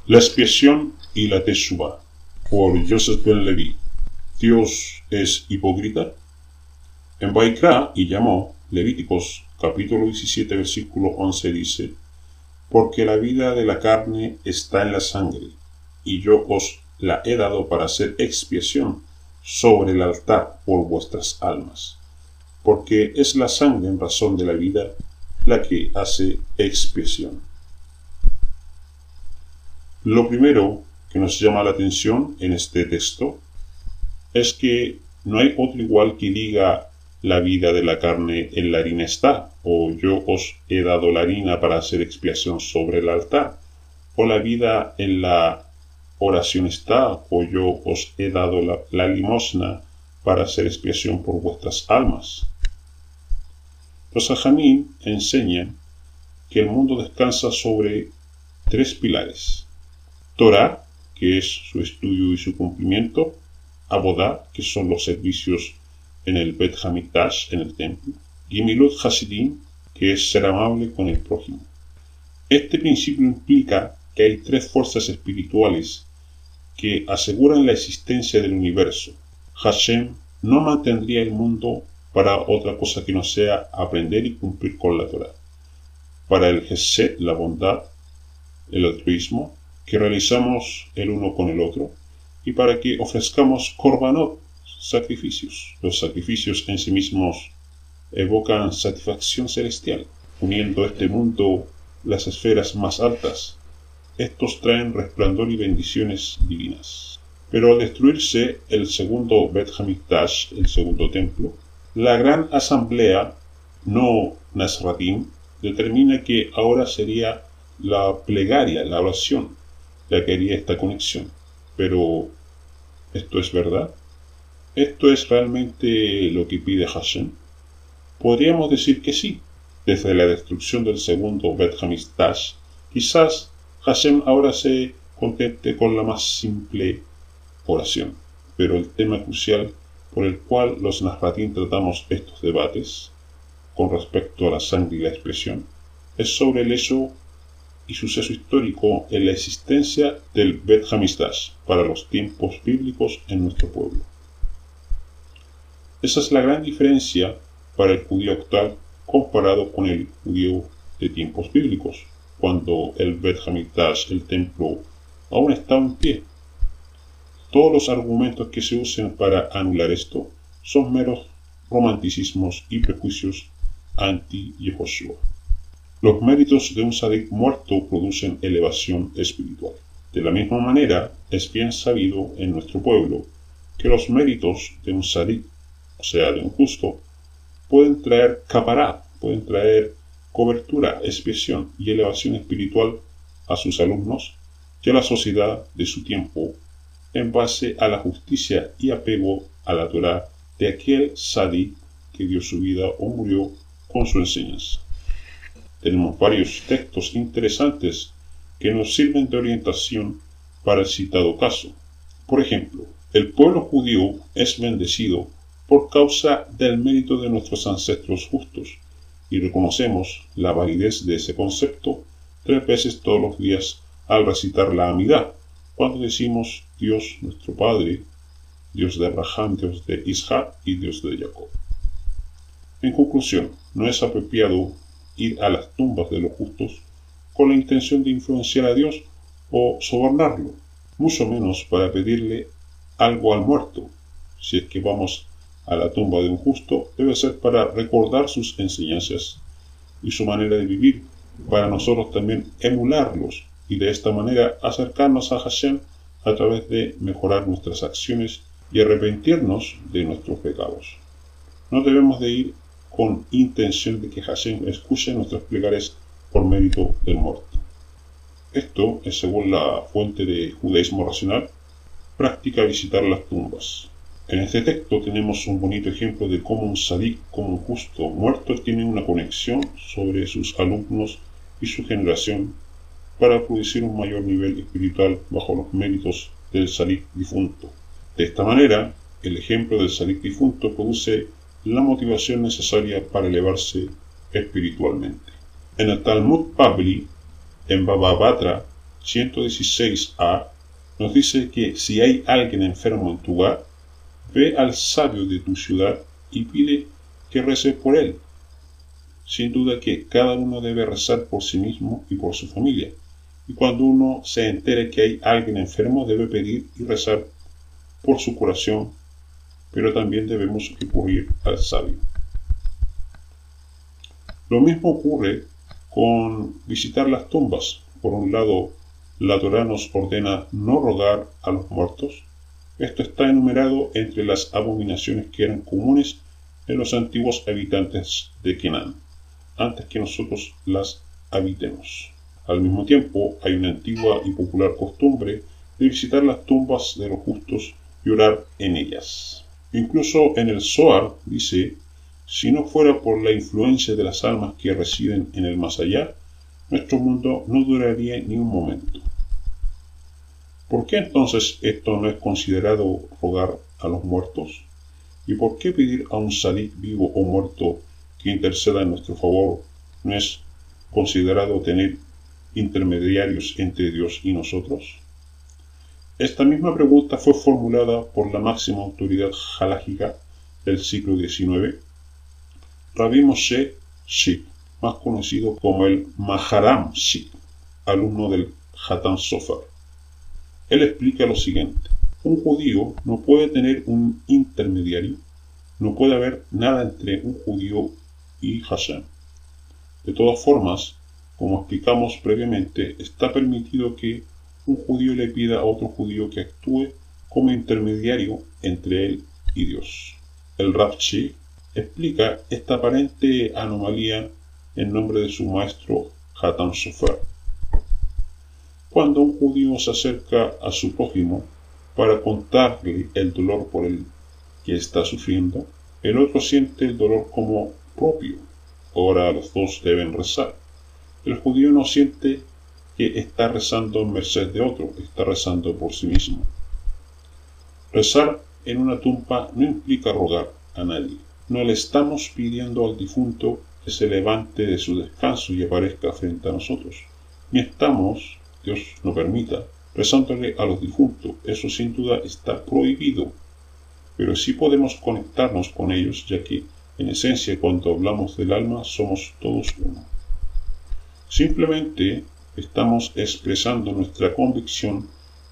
La expiación y la Teshuvá, por Joseph Ben Levi. ¿Dios es hipócrita? En Vaikra y llamó, Levíticos capítulo 17 versículo 11 dice: porque la vida de la carne está en la sangre, y yo os la he dado para hacer expiación sobre el altar por vuestras almas, porque es la sangre en razón de la vida la que hace expiación. Lo primero que nos llama la atención en este texto es que no hay otro igual que diga la vida de la carne en la harina está, o yo os he dado la harina para hacer expiación sobre el altar, o la vida en la oración está, o yo os he dado la limosna para hacer expiación por vuestras almas. Los Jajamim enseñan que el mundo descansa sobre tres pilares: Torah, que es su estudio y su cumplimiento; Abodá, que son los servicios en el Bet Hamikdash, en el templo; Gimilut Hasidim, que es ser amable con el prójimo. Este principio implica que hay tres fuerzas espirituales que aseguran la existencia del universo. Hashem no mantendría el mundo para otra cosa que no sea aprender y cumplir con la Torah. Para el Hesed, la bondad, el altruismo que realizamos el uno con el otro, y para que ofrezcamos korbanot, sacrificios. Los sacrificios en sí mismos evocan satisfacción celestial, uniendo a este mundo las esferas más altas. Estos traen resplandor y bendiciones divinas. Pero al destruirse el segundo Bet Hamikdash, el segundo templo, la gran asamblea, no Nazratim, determina que ahora sería la plegaria, la oración, la que haría esta conexión. Pero, ¿esto es verdad? ¿Esto es realmente lo que pide Hashem? Podríamos decir que sí. Desde la destrucción del segundo Bet Hamikdash, quizás Hashem ahora se contente con la más simple oración. Pero el tema crucial por el cual los Nazratim tratamos estos debates, con respecto a la sangre y la expresión, es sobre el hecho y suceso histórico en la existencia del Bet Hamikdash para los tiempos bíblicos en nuestro pueblo. Esa es la gran diferencia para el judío actual comparado con el judío de tiempos bíblicos, cuando el Bet Hamikdash, el templo, aún estaba en pie. Todos los argumentos que se usen para anular esto son meros romanticismos y prejuicios anti-Yehoshua. Los méritos de un sadik muerto producen elevación espiritual. De la misma manera, es bien sabido en nuestro pueblo que los méritos de un sadik, o sea, de un justo, pueden traer capará, pueden traer cobertura, expiación y elevación espiritual a sus alumnos y a la sociedad de su tiempo, en base a la justicia y apego a la Torah de aquel sadik que dio su vida o murió con su enseñanza. Tenemos varios textos interesantes que nos sirven de orientación para el citado caso. Por ejemplo, el pueblo judío es bendecido por causa del mérito de nuestros ancestros justos, y reconocemos la validez de ese concepto 3 veces todos los días al recitar la Amidá, cuando decimos Dios nuestro Padre, Dios de Abraham, Dios de Isaac y Dios de Jacob. En conclusión, no es apropiado ir a las tumbas de los justos con la intención de influenciar a Dios o sobornarlo, mucho menos para pedirle algo al muerto. Si es que vamos a la tumba de un justo, debe ser para recordar sus enseñanzas y su manera de vivir, para nosotros también emularlos y de esta manera acercarnos a Hashem a través de mejorar nuestras acciones y arrepentirnos de nuestros pecados. No debemos de ir con intención de que Hashem escuche nuestras plegarias por mérito del muerto. Esto es, según la fuente de Judaísmo Racional, práctica visitar las tumbas. En este texto tenemos un bonito ejemplo de cómo un sadik, como un justo muerto, tiene una conexión sobre sus alumnos y su generación para producir un mayor nivel espiritual bajo los méritos del sadik difunto. De esta manera, el ejemplo del sadik difunto produce la motivación necesaria para elevarse espiritualmente. En el Talmud Bavli, en Baba Batra, 116a nos dice que si hay alguien enfermo en tu hogar, ve al sabio de tu ciudad y pide que rece por él. Sin duda que cada uno debe rezar por sí mismo y por su familia. Y cuando uno se entere que hay alguien enfermo, debe pedir y rezar por su curación, pero también debemos recurrir al sabio. Lo mismo ocurre con visitar las tumbas. Por un lado, la Torá nos ordena no rogar a los muertos. Esto está enumerado entre las abominaciones que eran comunes en los antiguos habitantes de Canaán, antes que nosotros las habitemos. Al mismo tiempo, hay una antigua y popular costumbre de visitar las tumbas de los justos y orar en ellas. Incluso en el Zohar dice: si no fuera por la influencia de las almas que residen en el más allá, nuestro mundo no duraría ni un momento. ¿Por qué entonces esto no es considerado rogar a los muertos? ¿Y por qué pedir a un sadik vivo o muerto que interceda en nuestro favor no es considerado tener intermediarios entre Dios y nosotros? Esta misma pregunta fue formulada por la máxima autoridad halájica del siglo XIX, Rabbi Moshe Shik, más conocido como el Maharam Shik, alumno del Hatan Sofer. Él explica lo siguiente: un judío no puede tener un intermediario, no puede haber nada entre un judío y Hashem. De todas formas, como explicamos previamente, está permitido que un judío le pida a otro judío que actúe como intermediario entre él y Dios. El Rav Shik explica esta aparente anomalía en nombre de su maestro Hatan Sofer. Cuando un judío se acerca a su prójimo para contarle el dolor por el que está sufriendo, el otro siente el dolor como propio. Ahora los dos deben rezar. El judío no siente que está rezando en merced de otro, está rezando por sí mismo. Rezar en una tumba no implica rogar a nadie. No le estamos pidiendo al difunto que se levante de su descanso y aparezca frente a nosotros. Ni estamos, Dios no permita, rezándole a los difuntos. Eso sin duda está prohibido. Pero sí podemos conectarnos con ellos, ya que, en esencia, cuando hablamos del alma, somos todos uno. Simplemente estamos expresando nuestra convicción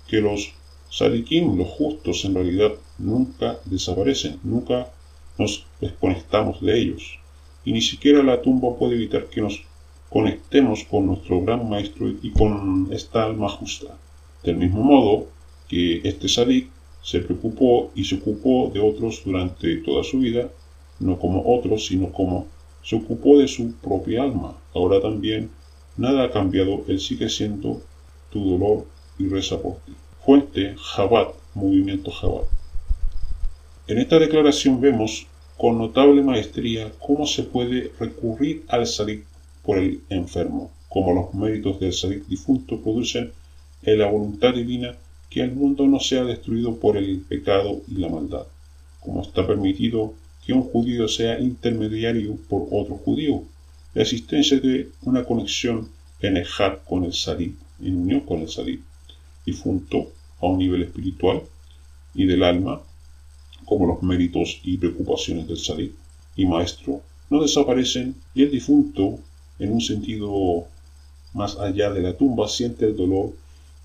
que los sadikim, los justos, en realidad nunca desaparecen, nunca nos desconectamos de ellos, y ni siquiera la tumba puede evitar que nos conectemos con nuestro gran maestro y con esta alma justa. Del mismo modo que este sadik se preocupó y se ocupó de otros durante toda su vida, no como otros, sino como se ocupó de su propia alma. Ahora también nada ha cambiado, él sigue siendo tu dolor y reza por ti. Fuente Chabad, movimiento Chabad. En esta declaración vemos con notable maestría cómo se puede recurrir al sadik por el enfermo, cómo los méritos del sadik difunto producen en la voluntad divina que el mundo no sea destruido por el pecado y la maldad, como está permitido que un judío sea intermediario por otro judío, la existencia de una conexión en ejad con el sadik, en unión con el sadik difunto a un nivel espiritual y del alma, como los méritos y preocupaciones del sadik y maestro, no desaparecen, y el difunto, en un sentido más allá de la tumba, siente el dolor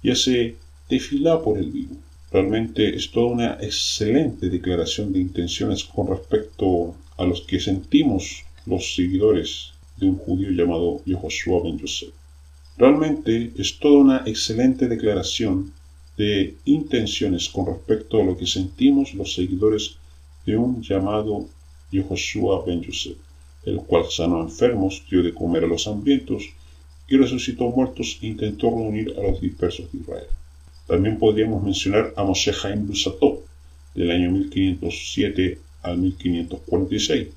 y hace tefilá por el vivo. Realmente es toda una excelente declaración de intenciones con respecto a los que sentimos los seguidores de un judío llamado Yehoshua ben Yosef. Realmente es toda una excelente declaración de intenciones con respecto a lo que sentimos los seguidores de un llamado Yehoshua ben Yosef, el cual sanó enfermos, dio de comer a los hambrientos y resucitó muertos e intentó reunir a los dispersos de Israel. También podríamos mencionar a Moshe Chaim Luzzatto, del año 1507 al 1546,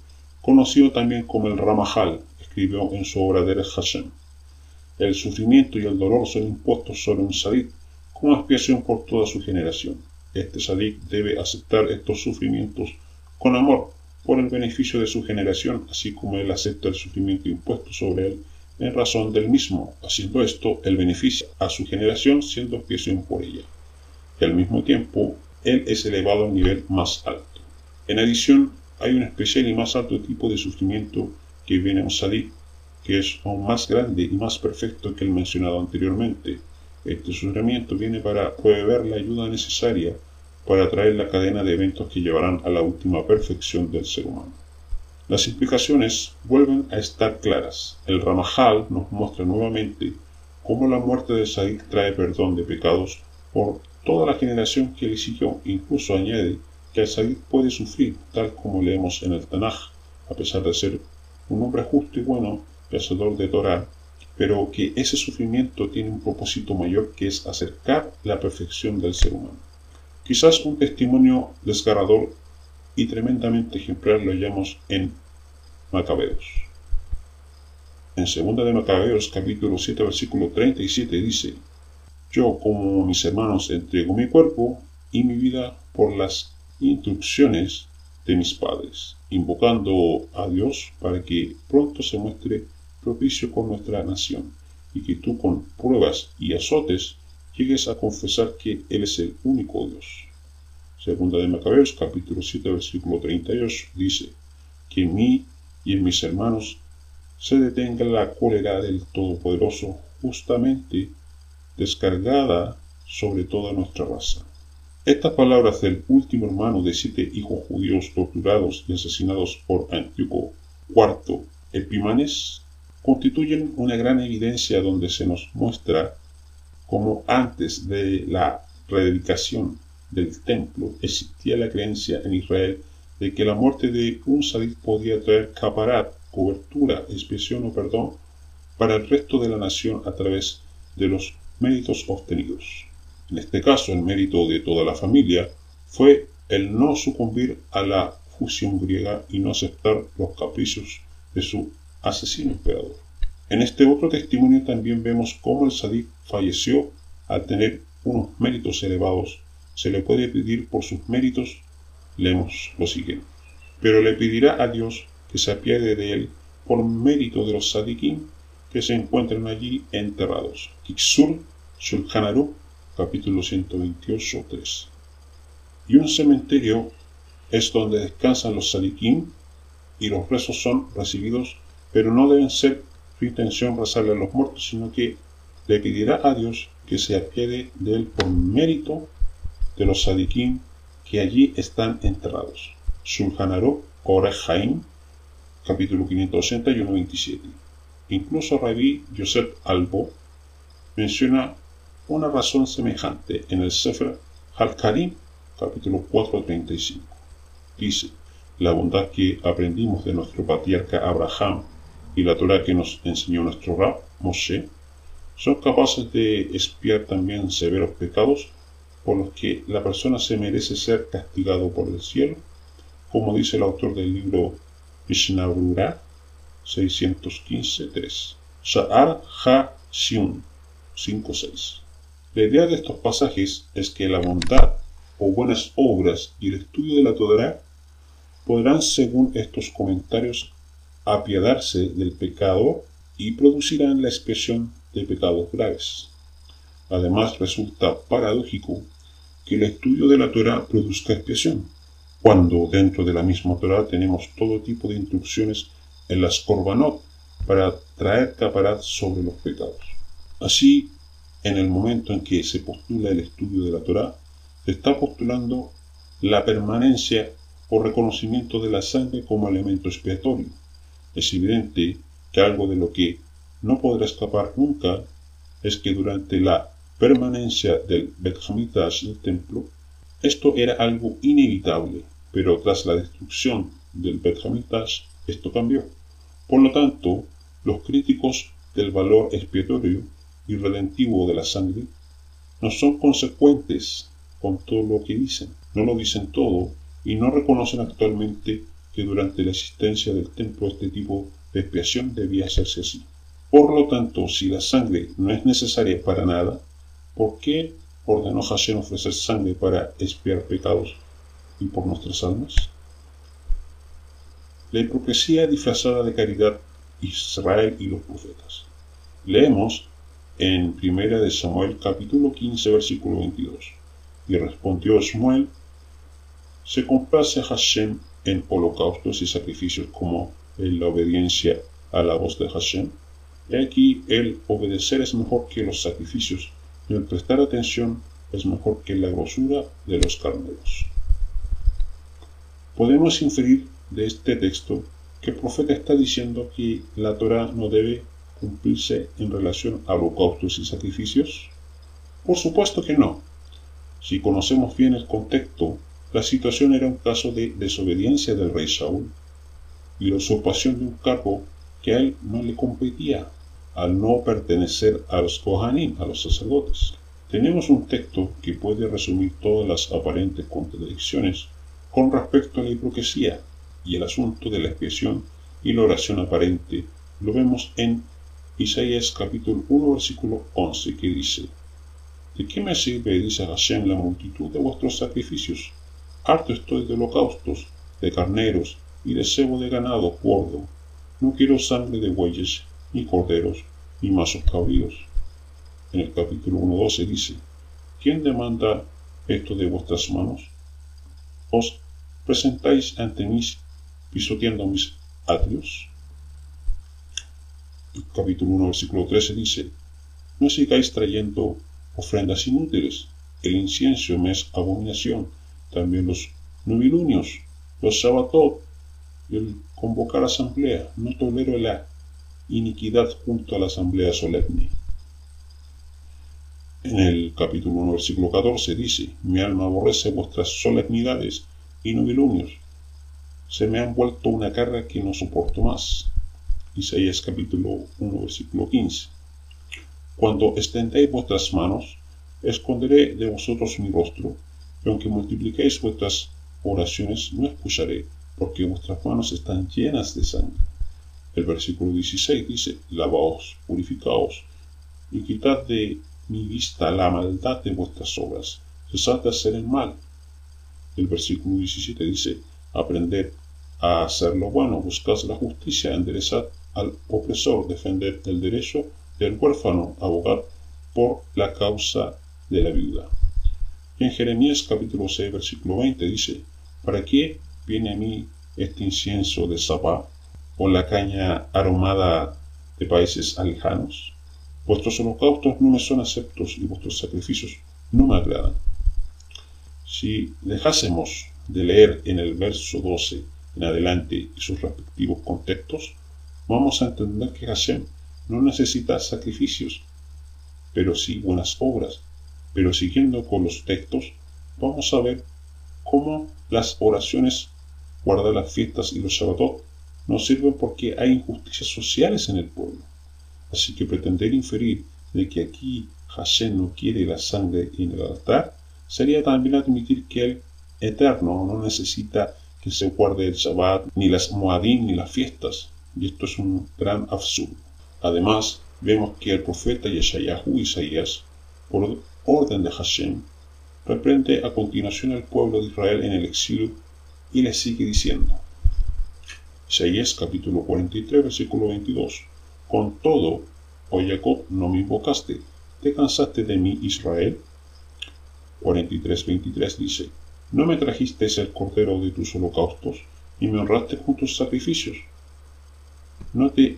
conocido también como el Ramajal, escribió en su obra Derech Hashem: el sufrimiento y el dolor son impuestos sobre un sadik como expiación por toda su generación. Este sadik debe aceptar estos sufrimientos con amor por el beneficio de su generación, así como él acepta el sufrimiento impuesto sobre él en razón del mismo. Haciendo esto, él beneficia a su generación siendo expiación por ella. Y al mismo tiempo, él es elevado al nivel más alto. En adición, hay un especial y más alto tipo de sufrimiento que viene a un Sadik, que es aún más grande y más perfecto que el mencionado anteriormente. Este sufrimiento viene para proveer la ayuda necesaria para traer la cadena de eventos que llevarán a la última perfección del ser humano. Las implicaciones vuelven a estar claras. El Ramajal nos muestra nuevamente cómo la muerte del Sadik trae perdón de pecados por toda la generación que le siguió. Incluso añade que el Sadik puede sufrir, tal como leemos en el Tanaj, a pesar de ser un hombre justo y bueno, hacedor de Torah, pero que ese sufrimiento tiene un propósito mayor, que es acercar la perfección del ser humano. Quizás un testimonio desgarrador y tremendamente ejemplar lo hallamos en Macabeos. En 2 de Macabeos, capítulo 7, versículo 37 dice: Yo, como mis hermanos, entrego mi cuerpo y mi vida por las instrucciones de mis padres, invocando a Dios para que pronto se muestre propicio con nuestra nación, y que tú con pruebas y azotes llegues a confesar que Él es el único Dios. Segunda de Macabeos, capítulo 7, versículo 38, dice: Que en mí y en mis hermanos se detenga la cólera del Todopoderoso, justamente descargada sobre toda nuestra raza. Estas palabras del último hermano de 7 hijos judíos torturados y asesinados por Antíoco IV Epímanes constituyen una gran evidencia donde se nos muestra cómo antes de la rededicación del templo existía la creencia en Israel de que la muerte de un Sadik podía traer caparat, cobertura, expiación o perdón para el resto de la nación a través de los méritos obtenidos. En este caso, el mérito de toda la familia fue el no sucumbir a la fusión griega y no aceptar los caprichos de su asesino emperador. En este otro testimonio también vemos cómo el Sadik falleció al tener unos méritos elevados. Se le puede pedir por sus méritos. Leemos lo siguiente: pero le pedirá a Dios que se apiade de él por mérito de los Sadikim que se encuentran allí enterrados. Kiksur Shulchan Aruch, capítulo 128, 3. Y un cementerio es donde descansan los Sadikim, y los rezos son recibidos, pero no deben ser su intención rezarle a los muertos, sino que le pedirá a Dios que se apiade de él por mérito de los Sadikim que allí están enterrados. Shulchan Aruch, Orech Haim, capítulo 581, 27. Incluso Rabbi Yosef Albo menciona una razón semejante en el Sefer Halkarim, capítulo 4, 35. Dice: la bondad que aprendimos de nuestro patriarca Abraham y la Torah que nos enseñó nuestro Rab Moshe son capaces de expiar también severos pecados por los que la persona se merece ser castigado por el cielo, como dice el autor del libro Mishnah Berurah 615.3. Sha'ar Ha-Shiun 5.6. La idea de estos pasajes es que la bondad o buenas obras y el estudio de la Torah podrán, según estos comentarios, apiadarse del pecado y producirán la expiación de pecados graves. Además, resulta paradójico que el estudio de la Torah produzca expiación, cuando dentro de la misma Torah tenemos todo tipo de instrucciones en las Korbanot para traer caparat sobre los pecados. Así, en el momento en que se postula el estudio de la Torah, se está postulando la permanencia o reconocimiento de la sangre como elemento expiatorio. Es evidente que algo de lo que no podrá escapar nunca es que durante la permanencia del Bet Hamikdash del templo, esto era algo inevitable, pero tras la destrucción del Bet Hamikdash, esto cambió. Por lo tanto, los críticos del valor expiatorio y redentivo de la sangre no son consecuentes con todo lo que dicen, no lo dicen todo y no reconocen actualmente que durante la existencia del templo este tipo de expiación debía hacerse así. Por lo tanto, si la sangre no es necesaria para nada, ¿por qué ordenó Hashem ofrecer sangre para expiar pecados y por nuestras almas? La hipocresía disfrazada de caridad, Israel y los profetas. Leemos en 1 Samuel capítulo 15 versículo 22. Y respondió Samuel: ¿se complace Hashem en holocaustos y sacrificios como en la obediencia a la voz de Hashem? He aquí, el obedecer es mejor que los sacrificios, y el prestar atención es mejor que la grosura de los carneros. Podemos inferir de este texto que el profeta está diciendo que la Torá no debe cumplirse en relación a holocaustos y sacrificios. Por supuesto que no. Si conocemos bien el contexto, la situación era un caso de desobediencia del rey Saúl y la usurpación de un cargo que a él no le competía, al no pertenecer a los Kohanim, a los sacerdotes. Tenemos un texto que puede resumir todas las aparentes contradicciones con respecto a la hipocresía y el asunto de la expiación y la oración aparente. Lo vemos en Isaías capítulo 1 versículo 11, que dice: ¿de qué me sirve, dice Hashem, la multitud de vuestros sacrificios? Harto estoy de holocaustos, de carneros y de cebo de ganado gordo. No quiero sangre de bueyes, ni corderos, ni machos cabríos. En el capítulo 1:12 dice: ¿quién demanda esto de vuestras manos? ¿Os presentáis ante mí pisoteando mis atrios? El capítulo 1 versículo 13 dice: no sigáis trayendo ofrendas inútiles, el incienso me es abominación, también los novilunios, los sabatot, y el convocar asamblea, no tolero la iniquidad junto a la asamblea solemne. En el capítulo 1 versículo 14 dice: mi alma aborrece vuestras solemnidades y novilunios, se me han vuelto una carga que no soporto más. Isaías capítulo 1 versículo 15. Cuando extendéis vuestras manos, esconderé de vosotros mi rostro, y aunque multipliquéis vuestras oraciones, no escucharé, porque vuestras manos están llenas de sangre. El versículo 16 dice: lavaos, purificaos, y quitad de mi vista la maldad de vuestras obras, cesad de hacer el mal. El versículo 17 dice: aprended a hacer lo bueno, buscad la justicia, enderezad al opresor, defended el derecho del huérfano, abogad por la causa de la viuda. Y en Jeremías capítulo 6 versículo 20 dice: ¿para qué viene a mí este incienso de Sabá, o la caña aromada de países lejanos? Vuestros holocaustos no me son aceptos y vuestros sacrificios no me agradan. Si dejásemos de leer en el verso 12 en adelante y sus respectivos contextos, vamos a entender que Hashem no necesita sacrificios, pero sí buenas obras. Pero siguiendo con los textos, vamos a ver cómo las oraciones, guardar las fiestas y los Shabbatot no sirven porque hay injusticias sociales en el pueblo. Así que pretender inferir de que aquí Hashem no quiere la sangre en el altar sería también admitir que el Eterno no necesita que se guarde el Shabbat, ni las Moadim, ni las fiestas, y esto es un gran absurdo. Además, vemos que el profeta Yeshayahu Isaías, por orden de Hashem, reprende a continuación al pueblo de Israel en el exilio y le sigue diciendo. Isaías capítulo 43 versículo 22: con todo, oh Jacob, no me invocaste, ¿te cansaste de mí, Israel? 43:23 dice: no me trajiste el cordero de tus holocaustos, y me honraste con tus sacrificios. No te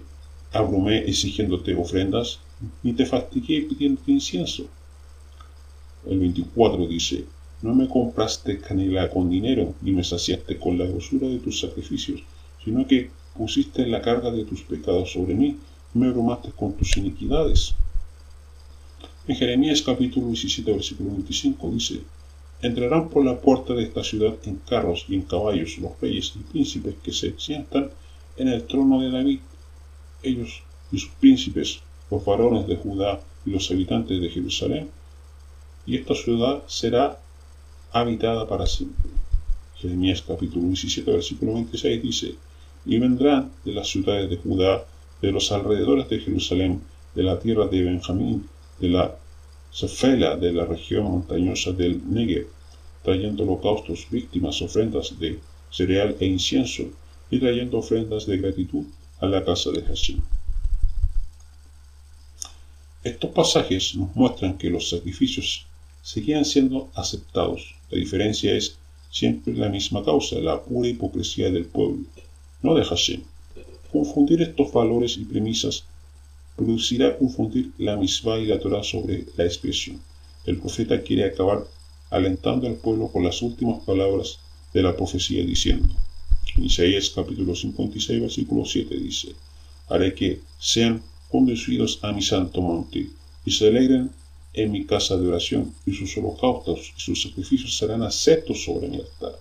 abrumé exigiéndote ofrendas, ni te fastigué pidiéndote incienso. El 24 dice: no me compraste canela con dinero, ni me saciaste con la grosura de tus sacrificios, sino que pusiste la carga de tus pecados sobre mí, y me abrumaste con tus iniquidades. En Jeremías capítulo 17 versículo 25 dice: entrarán por la puerta de esta ciudad en carros y en caballos los reyes y príncipes que se sientan en el trono de David, ellos y sus príncipes, los varones de Judá y los habitantes de Jerusalén, y esta ciudad será habitada para siempre. Jeremías capítulo 17 versículo 26 dice: y vendrán de las ciudades de Judá, de los alrededores de Jerusalén, de la tierra de Benjamín, de la Cefela, de la región montañosa del Negev, trayendo holocaustos, víctimas, ofrendas de cereal e incienso, y trayendo ofrendas de gratitud a la casa de Hashem. Estos pasajes nos muestran que los sacrificios seguían siendo aceptados. La diferencia es siempre la misma causa, la pura hipocresía del pueblo, no de Hashem. Confundir estos valores y premisas producirá confundir la misvá y la Torá sobre la expiación. El profeta quiere acabar alentando al pueblo con las últimas palabras de la profecía diciendo, en Isaías capítulo 56 versículo 7 dice, haré que sean conducidos a mi santo monte y se alegren en mi casa de oración, y sus holocaustos y sus sacrificios serán aceptos sobre mi altar,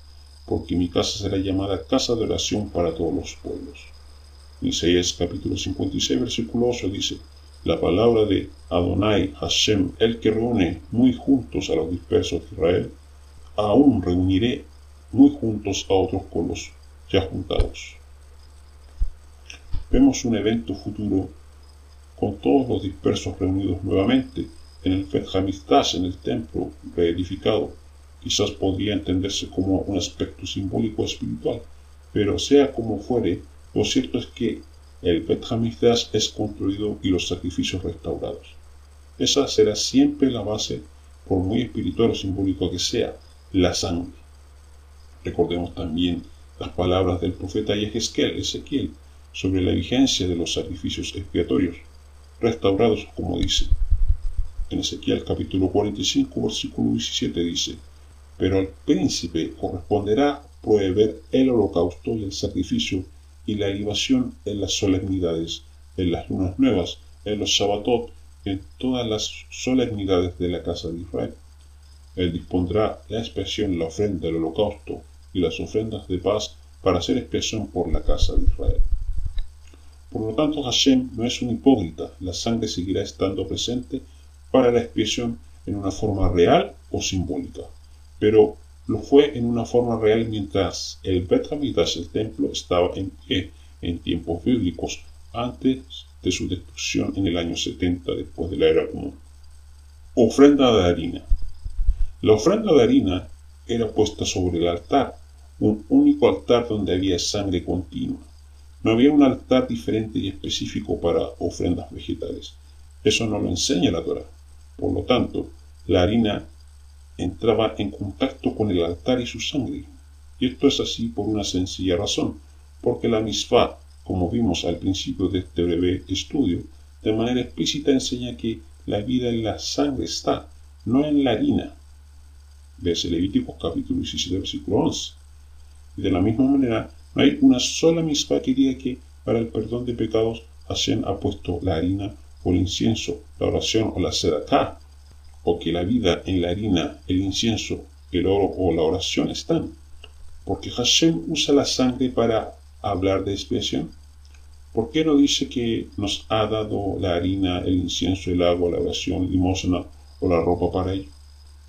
porque mi casa será llamada casa de oración para todos los pueblos. En Isaías capítulo 56 versículo 8 dice, la palabra de Adonai Hashem, el que reúne muy juntos a los dispersos de Israel, aún reuniré muy juntos a otros con los ya juntados. Vemos un evento futuro con todos los dispersos reunidos nuevamente en el Bet Hamikdash, en el templo reedificado. Quizás podría entenderse como un aspecto simbólico espiritual, pero sea como fuere, lo cierto es que el Bet Hamikdash es construido y los sacrificios restaurados. Esa será siempre la base, por muy espiritual o simbólico que sea, la sangre. Recordemos también las palabras del profeta Ezequiel sobre la vigencia de los sacrificios expiatorios restaurados, como dice. En Ezequiel capítulo 45 versículo 17 dice, pero al príncipe corresponderá proveer el holocausto y el sacrificio y la libación en las solemnidades, en las lunas nuevas, en los Shabbatot, en todas las solemnidades de la casa de Israel. Él dispondrá la expiación, la ofrenda, el holocausto y las ofrendas de paz para hacer expiación por la casa de Israel. Por lo tanto, Hashem no es un hipócrita, la sangre seguirá estando presente para la expiación en una forma real o simbólica, pero lo fue en una forma real mientras el Bet Hamikdash, el templo, estaba en pie en tiempos bíblicos, antes de su destrucción en el año 70 después de la era común. Ofrenda de harina. La ofrenda de harina era puesta sobre el altar, un único altar donde había sangre continua. No había un altar diferente y específico para ofrendas vegetales. Eso no lo enseña la Torá. Por lo tanto, la harina entraba en contacto con el altar y su sangre. Y esto es así por una sencilla razón, porque la misvá, como vimos al principio de este breve estudio, de manera explícita enseña que la vida en la sangre está, no en la harina. Ves Levíticos capítulo 17 versículo 11. Y de la misma manera, no hay una sola misvá que diga que para el perdón de pecados Hashem ha puesto la harina o el incienso, la oración o la sedaká, o que la vida en la harina, el incienso, el oro o la oración están. Porque Hashem usa la sangre para hablar de expiación. ¿Por qué no dice que nos ha dado la harina, el incienso, el agua, la oración, limosna o la ropa para ello?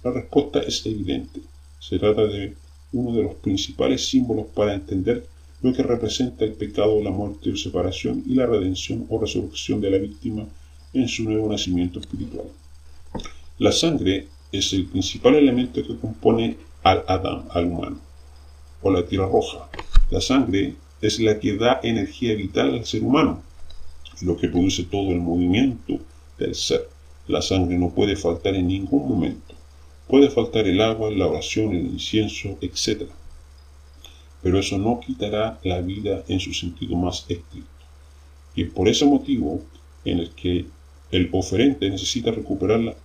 La respuesta es evidente. Se trata de uno de los principales símbolos para entender lo que representa el pecado, la muerte o separación y la redención o resurrección de la víctima en su nuevo nacimiento espiritual. La sangre es el principal elemento que compone al Adán, al humano, o la tierra roja. La sangre es la que da energía vital al ser humano, lo que produce todo el movimiento del ser. La sangre no puede faltar en ningún momento. Puede faltar el agua, la oración, el incienso, etc. Pero eso no quitará la vida en su sentido más estricto. Y es por ese motivo en el que el oferente necesita recuperar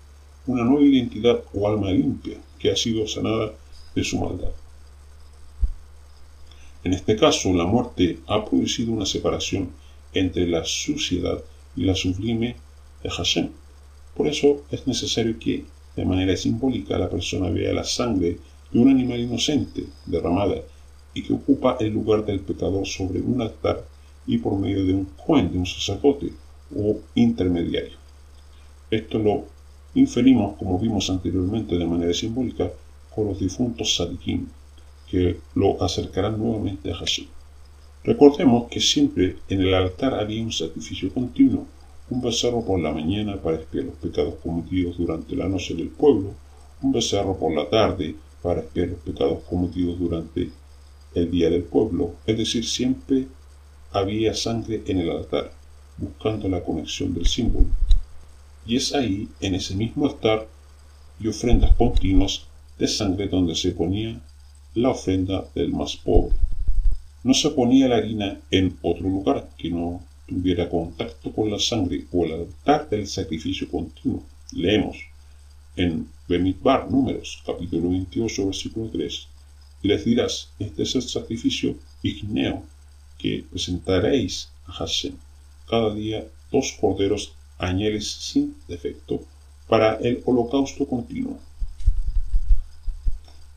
una nueva identidad o alma limpia que ha sido sanada de su maldad. En este caso, la muerte ha producido una separación entre la suciedad y la sublime de Hashem. Por eso es necesario que, de manera simbólica, la persona vea la sangre de un animal inocente derramada y que ocupa el lugar del pecador sobre un altar y por medio de un cohen, de un sacerdote o intermediario. Esto lo inferimos, como vimos anteriormente de manera simbólica, con los difuntos Sadikim, que lo acercarán nuevamente a Hashem. Recordemos que siempre en el altar había un sacrificio continuo, un becerro por la mañana para expiar los pecados cometidos durante la noche del pueblo, un becerro por la tarde para expiar los pecados cometidos durante el día del pueblo, es decir, siempre había sangre en el altar, buscando la conexión del símbolo. Y es ahí, en ese mismo altar y ofrendas continuas de sangre, donde se ponía la ofrenda del más pobre. No se ponía la harina en otro lugar que no tuviera contacto con la sangre o el altar del sacrificio continuo. Leemos en Bemidbar, Números, capítulo 28, versículo 3. Y les dirás: este es el sacrificio ígneo que presentaréis a Hashem. Cada día 2 corderos añeles sin defecto para el holocausto continuo.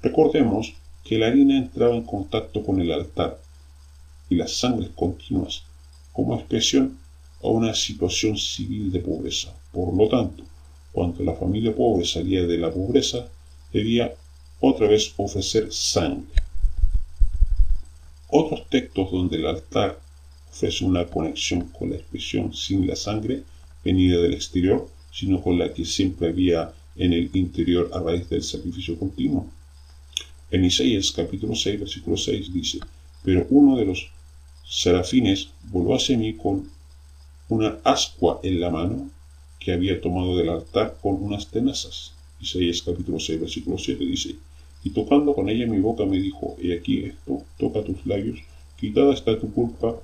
Recordemos que la harina entraba en contacto con el altar y las sangres continuas como expresión a una situación civil de pobreza. Por lo tanto, cuando la familia pobre salía de la pobreza, debía otra vez ofrecer sangre. Otros textos donde el altar ofrece una conexión con la expresión sin la sangre venida del exterior, sino con la que siempre había en el interior a raíz del sacrificio continuo. En Isaías capítulo 6, versículo 6 dice: pero uno de los serafines voló hacia mí con una ascua en la mano que había tomado del altar con unas tenazas. Isaías capítulo 6, versículo 7 dice: y tocando con ella mi boca me dijo: he aquí esto, toca tus labios, quitada está tu culpa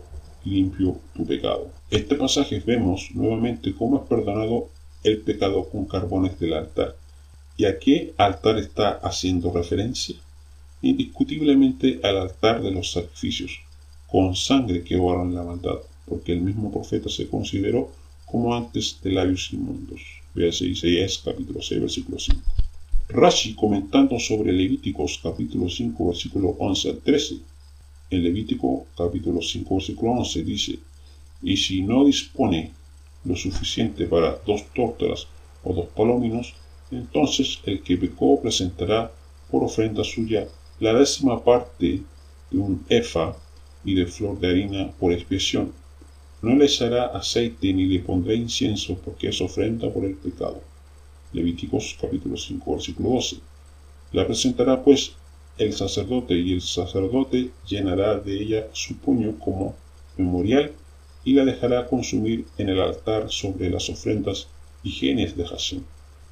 y limpio tu pecado. Este pasaje vemos nuevamente cómo es perdonado el pecado con carbones del altar. ¿Y a qué altar está haciendo referencia? Indiscutiblemente al altar de los sacrificios, con sangre que borran la maldad, porque el mismo profeta se consideró como antes de labios inmundos. Véase Isaías capítulo 6, versículo 5. Rashi, comentando sobre Levíticos capítulo 5, versículo 11 al 13, en Levítico capítulo 5, versículo 11 dice: y si no dispone lo suficiente para 2 tórtolas o 2 palominos, entonces el que pecó presentará por ofrenda suya la 10ª parte de un efa y de flor de harina por expiación. No le echará aceite ni le pondrá incienso, porque es ofrenda por el pecado. Levíticos capítulo 5, versículo 12. La presentará pues el sacerdote, y el sacerdote llenará de ella su puño como memorial y la dejará consumir en el altar sobre las ofrendas higienes de Hashem.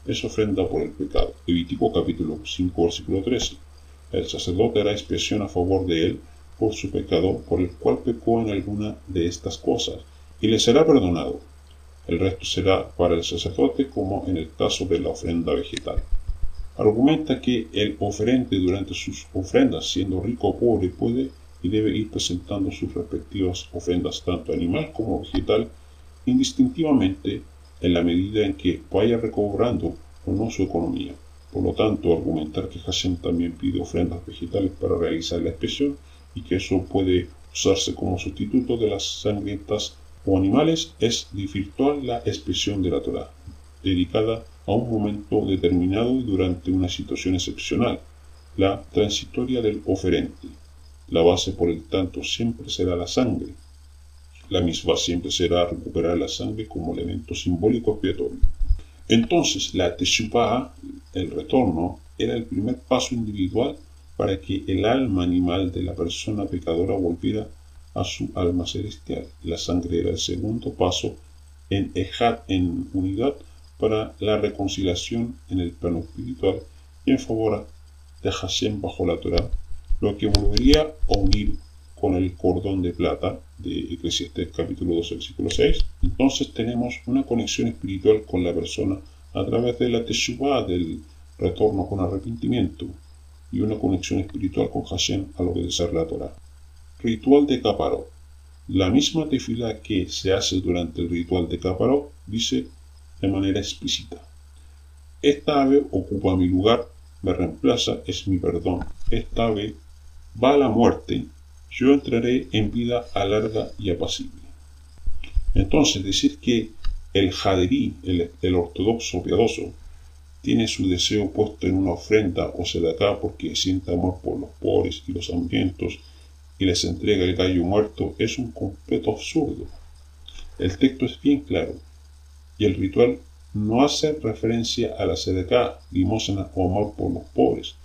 Es ofrenda por el pecado. Levítico capítulo 5, versículo 13. El sacerdote hará expiación a favor de él por su pecado, por el cual pecó en alguna de estas cosas, y le será perdonado. El resto será para el sacerdote, como en el caso de la ofrenda vegetal. Argumenta que el oferente durante sus ofrendas, siendo rico o pobre, puede y debe ir presentando sus respectivas ofrendas, tanto animal como vegetal, indistintivamente, en la medida en que vaya recobrando o no su economía. Por lo tanto, argumentar que Hashem también pide ofrendas vegetales para realizar la expiación y que eso puede usarse como sustituto de las sangrientas o animales es desvirtuar la expresión de la Torá, dedicada a un momento determinado y durante una situación excepcional, la transitoria del oferente. La base, por el tanto, siempre será la sangre. La misma siempre será recuperar la sangre como elemento simbólico expiatorio. Entonces, la teshuvah, el retorno, era el primer paso individual para que el alma animal de la persona pecadora volviera a su alma celestial. La sangre era el segundo paso en ejad, en unidad, para la reconciliación en el plano espiritual y en favor de Hashem bajo la Torá, lo que volvería a unir con el cordón de plata de Eclesiastés capítulo 12, versículo 6. Entonces tenemos una conexión espiritual con la persona a través de la teshuvah, del retorno con arrepentimiento, y una conexión espiritual con Hashem al obedecer la Torá. Ritual de Kaparot. La misma tefilá que se hace durante el ritual de Kaparot dice de manera explícita: esta ave ocupa mi lugar, me reemplaza, es mi perdón. Esta ave va a la muerte, yo entraré en vida alarga y apacible. Entonces, decir que el jaderí, el ortodoxo piadoso, tiene su deseo puesto en una ofrenda o sedacá porque siente amor por los pobres y los hambrientos y les entrega el gallo muerto, es un completo absurdo. El texto es bien claro, y el ritual no hace referencia a la sedacá, limosna o amor por los pobres.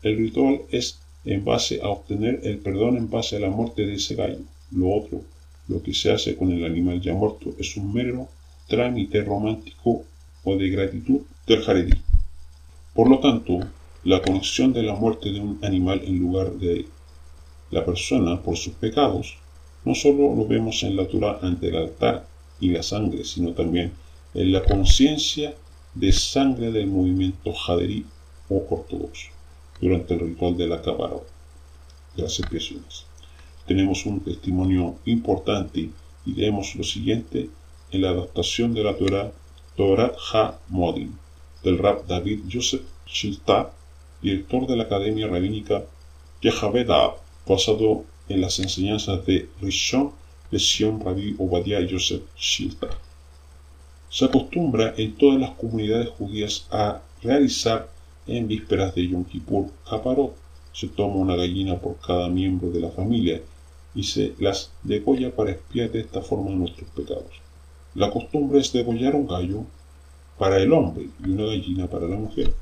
El ritual es en base a obtener el perdón en base a la muerte de ese gallo. Lo otro, lo que se hace con el animal ya muerto, es un mero trámite romántico o de gratitud del jaredí. Por lo tanto, la conexión de la muerte de un animal en lugar de la persona por sus pecados no solo lo vemos en la Torá ante el altar y la sangre, sino también en la conciencia de sangre del movimiento jaredí o ortodoxo durante el ritual de la Kaparot, de las expiaciones. Tenemos un testimonio importante y leemos lo siguiente en la adaptación de la Torá Torat Ha-Modim del Rab David Yosef Shilta, director de la Academia Rabínica Yehavedab, basado en las enseñanzas de Rishon LeZion Rabbi Obadiah Yosef Shilta. Se acostumbra en todas las comunidades judías a realizar en vísperas de Yom Kippur Kaparot. Se toma una gallina por cada miembro de la familia y se las degolla para expiar de esta forma nuestros pecados. La costumbre es degollar un gallo para el hombre y una gallina para la mujer.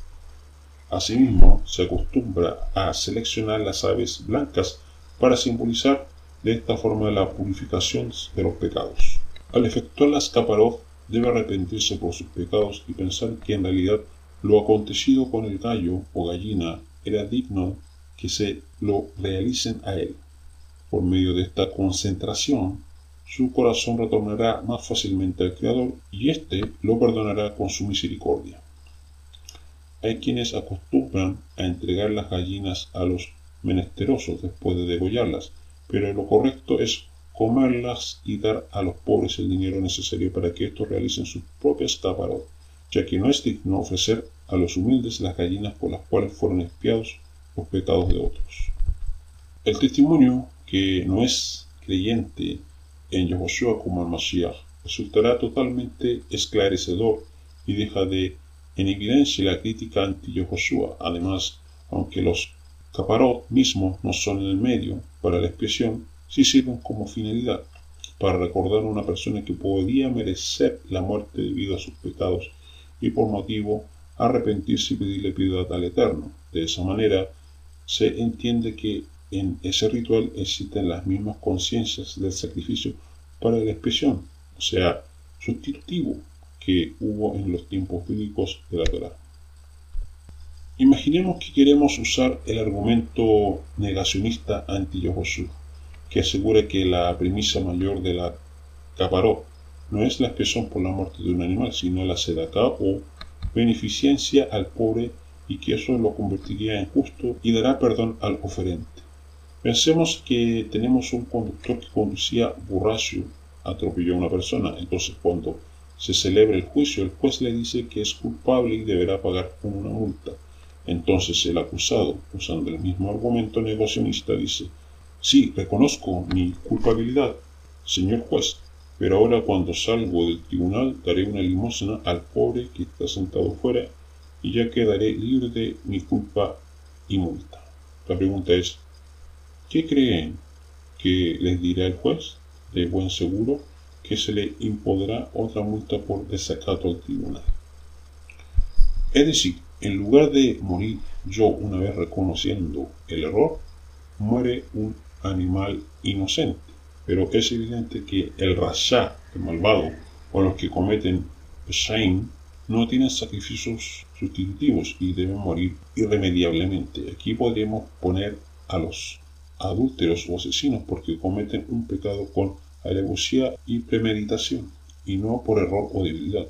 Asimismo, se acostumbra a seleccionar las aves blancas para simbolizar de esta forma la purificación de los pecados. Al efectuar las Kaparot, debe arrepentirse por sus pecados y pensar que en realidad lo acontecido con el gallo o gallina era digno que se lo realicen a él. Por medio de esta concentración, su corazón retornará más fácilmente al Creador y éste lo perdonará con su misericordia. Hay quienes acostumbran a entregar las gallinas a los menesterosos después de degollarlas, pero lo correcto es comerlas y dar a los pobres el dinero necesario para que estos realicen sus propias Kaparot, ya que no es digno ofrecer a los humildes las gallinas por las cuales fueron expiados los pecados de otros. El testimonio que no es creyente en Yehoshua como el Mashiach resultará totalmente esclarecedor y deja en evidencia la crítica anti-Yehoshua. Además, aunque los Kaparot mismos no son en el medio para la expiación, sí sirven como finalidad para recordar a una persona que podía merecer la muerte debido a sus pecados y por motivo arrepentirse y pedirle piedad al Eterno. De esa manera se entiende que en ese ritual existen las mismas conciencias del sacrificio para la expiación, o sea, sustitutivo, que hubo en los tiempos bíblicos de la Torá. Imaginemos que queremos usar el argumento negacionista anti-Yehoshua, que asegura que la premisa mayor de la Kaparot no es la expiación por la muerte de un animal, sino la sedacá o beneficencia al pobre, y que eso lo convertiría en justo y dará perdón al oferente. Pensemos que tenemos un conductor que conducía borracho, atropelló a una persona. Entonces, cuando se celebra el juicio, el juez le dice que es culpable y deberá pagar con una multa. Entonces el acusado, usando el mismo argumento negacionista, dice: sí, reconozco mi culpabilidad, señor juez, pero ahora cuando salgo del tribunal daré una limosna al pobre que está sentado fuera y ya quedaré libre de mi culpa y multa. La pregunta es: ¿qué creen que les dirá el juez? De buen seguro que se le impondrá otra multa por desacato al tribunal. Es decir, en lugar de morir yo una vez reconociendo el error, muere un animal inocente. Pero es evidente que el rasha, el malvado, o los que cometen Shaim, no tienen sacrificios sustitutivos y deben morir irremediablemente. Aquí podríamos poner a los adúlteros o asesinos porque cometen un pecado con alevosía y premeditación y no por error o debilidad.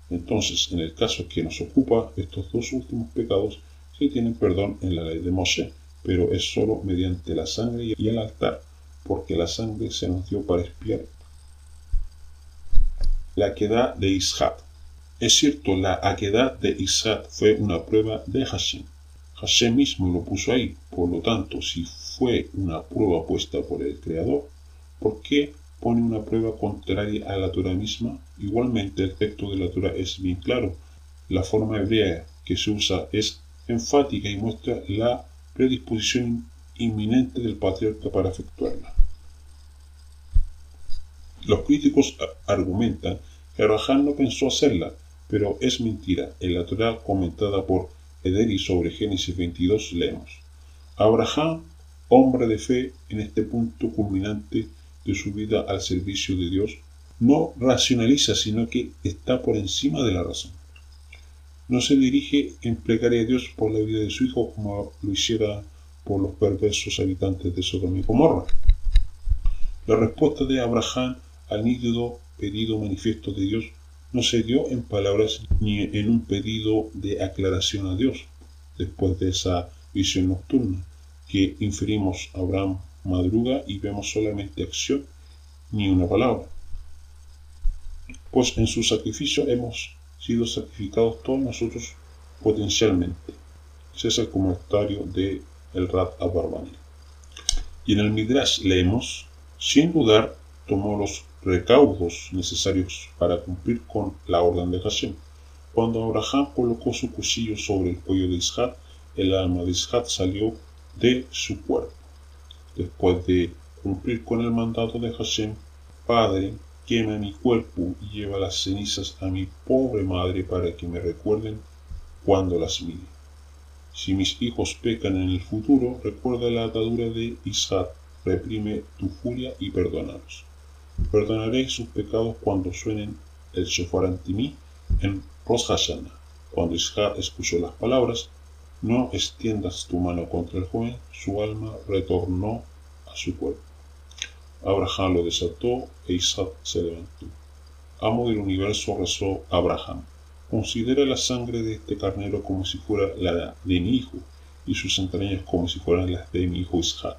Entonces, en el caso que nos ocupa, estos dos últimos pecados sí tienen perdón en la ley de Moshe, pero es solo mediante la sangre y el altar, porque la sangre se nos dio para expiar. La Akedá de Isaac. Es cierto, la Akedá de Isaac fue una prueba de Hashem. Hashem mismo lo puso ahí. Por lo tanto, si fue una prueba puesta por el Creador, ¿por qué pone una prueba contraria a la Torah misma? Igualmente, el texto de la Torah es bien claro. La forma hebrea que se usa es enfática y muestra la predisposición inminente del patriarca para efectuarla. Los críticos argumentan que Abraham no pensó hacerla, pero es mentira. En la Torah comentada por Ederi sobre Génesis 22 leemos: Abraham, hombre de fe, en este punto culminante de su vida al servicio de Dios, no racionaliza, sino que está por encima de la razón. no se dirige en plegaria a Dios por la vida de su hijo como lo hiciera por los perversos habitantes de Sodoma y Gomorra. La respuesta de Abraham al nítido pedido manifiesto de Dios no se dio en palabras ni en un pedido de aclaración a Dios. Después de esa visión nocturna que inferimos, Abraham madruga y vemos solamente acción ni una palabra. Pues en su sacrificio hemos sido sacrificados todos nosotros potencialmente. Ese es el comentario de el Rad Abarbanel. Y en el Midrash leemos, sin dudar, tomó los recaudos necesarios para cumplir con la orden de Hashem. Cuando Abraham colocó su cuchillo sobre el cuello de Isaac, el alma de Isaac salió de su cuerpo. Después de cumplir con el mandato de Hashem, Padre, quema mi cuerpo y lleva las cenizas a mi pobre madre para que me recuerden cuando las mire. Si mis hijos pecan en el futuro, recuerda la atadura de Isaac, reprime tu furia y perdónalos. Perdonaré sus pecados cuando suenen el shofar ante mí en Rosh Hashanah. Cuando Isaac escuchó las palabras, no extiendas tu mano contra el joven, su alma retornó a su cuerpo. Abraham lo desató e Isaac se levantó. Amo del universo, rezó Abraham, considera la sangre de este carnero como si fuera la de mi hijo y sus entrañas como si fueran las de mi hijo Isaac.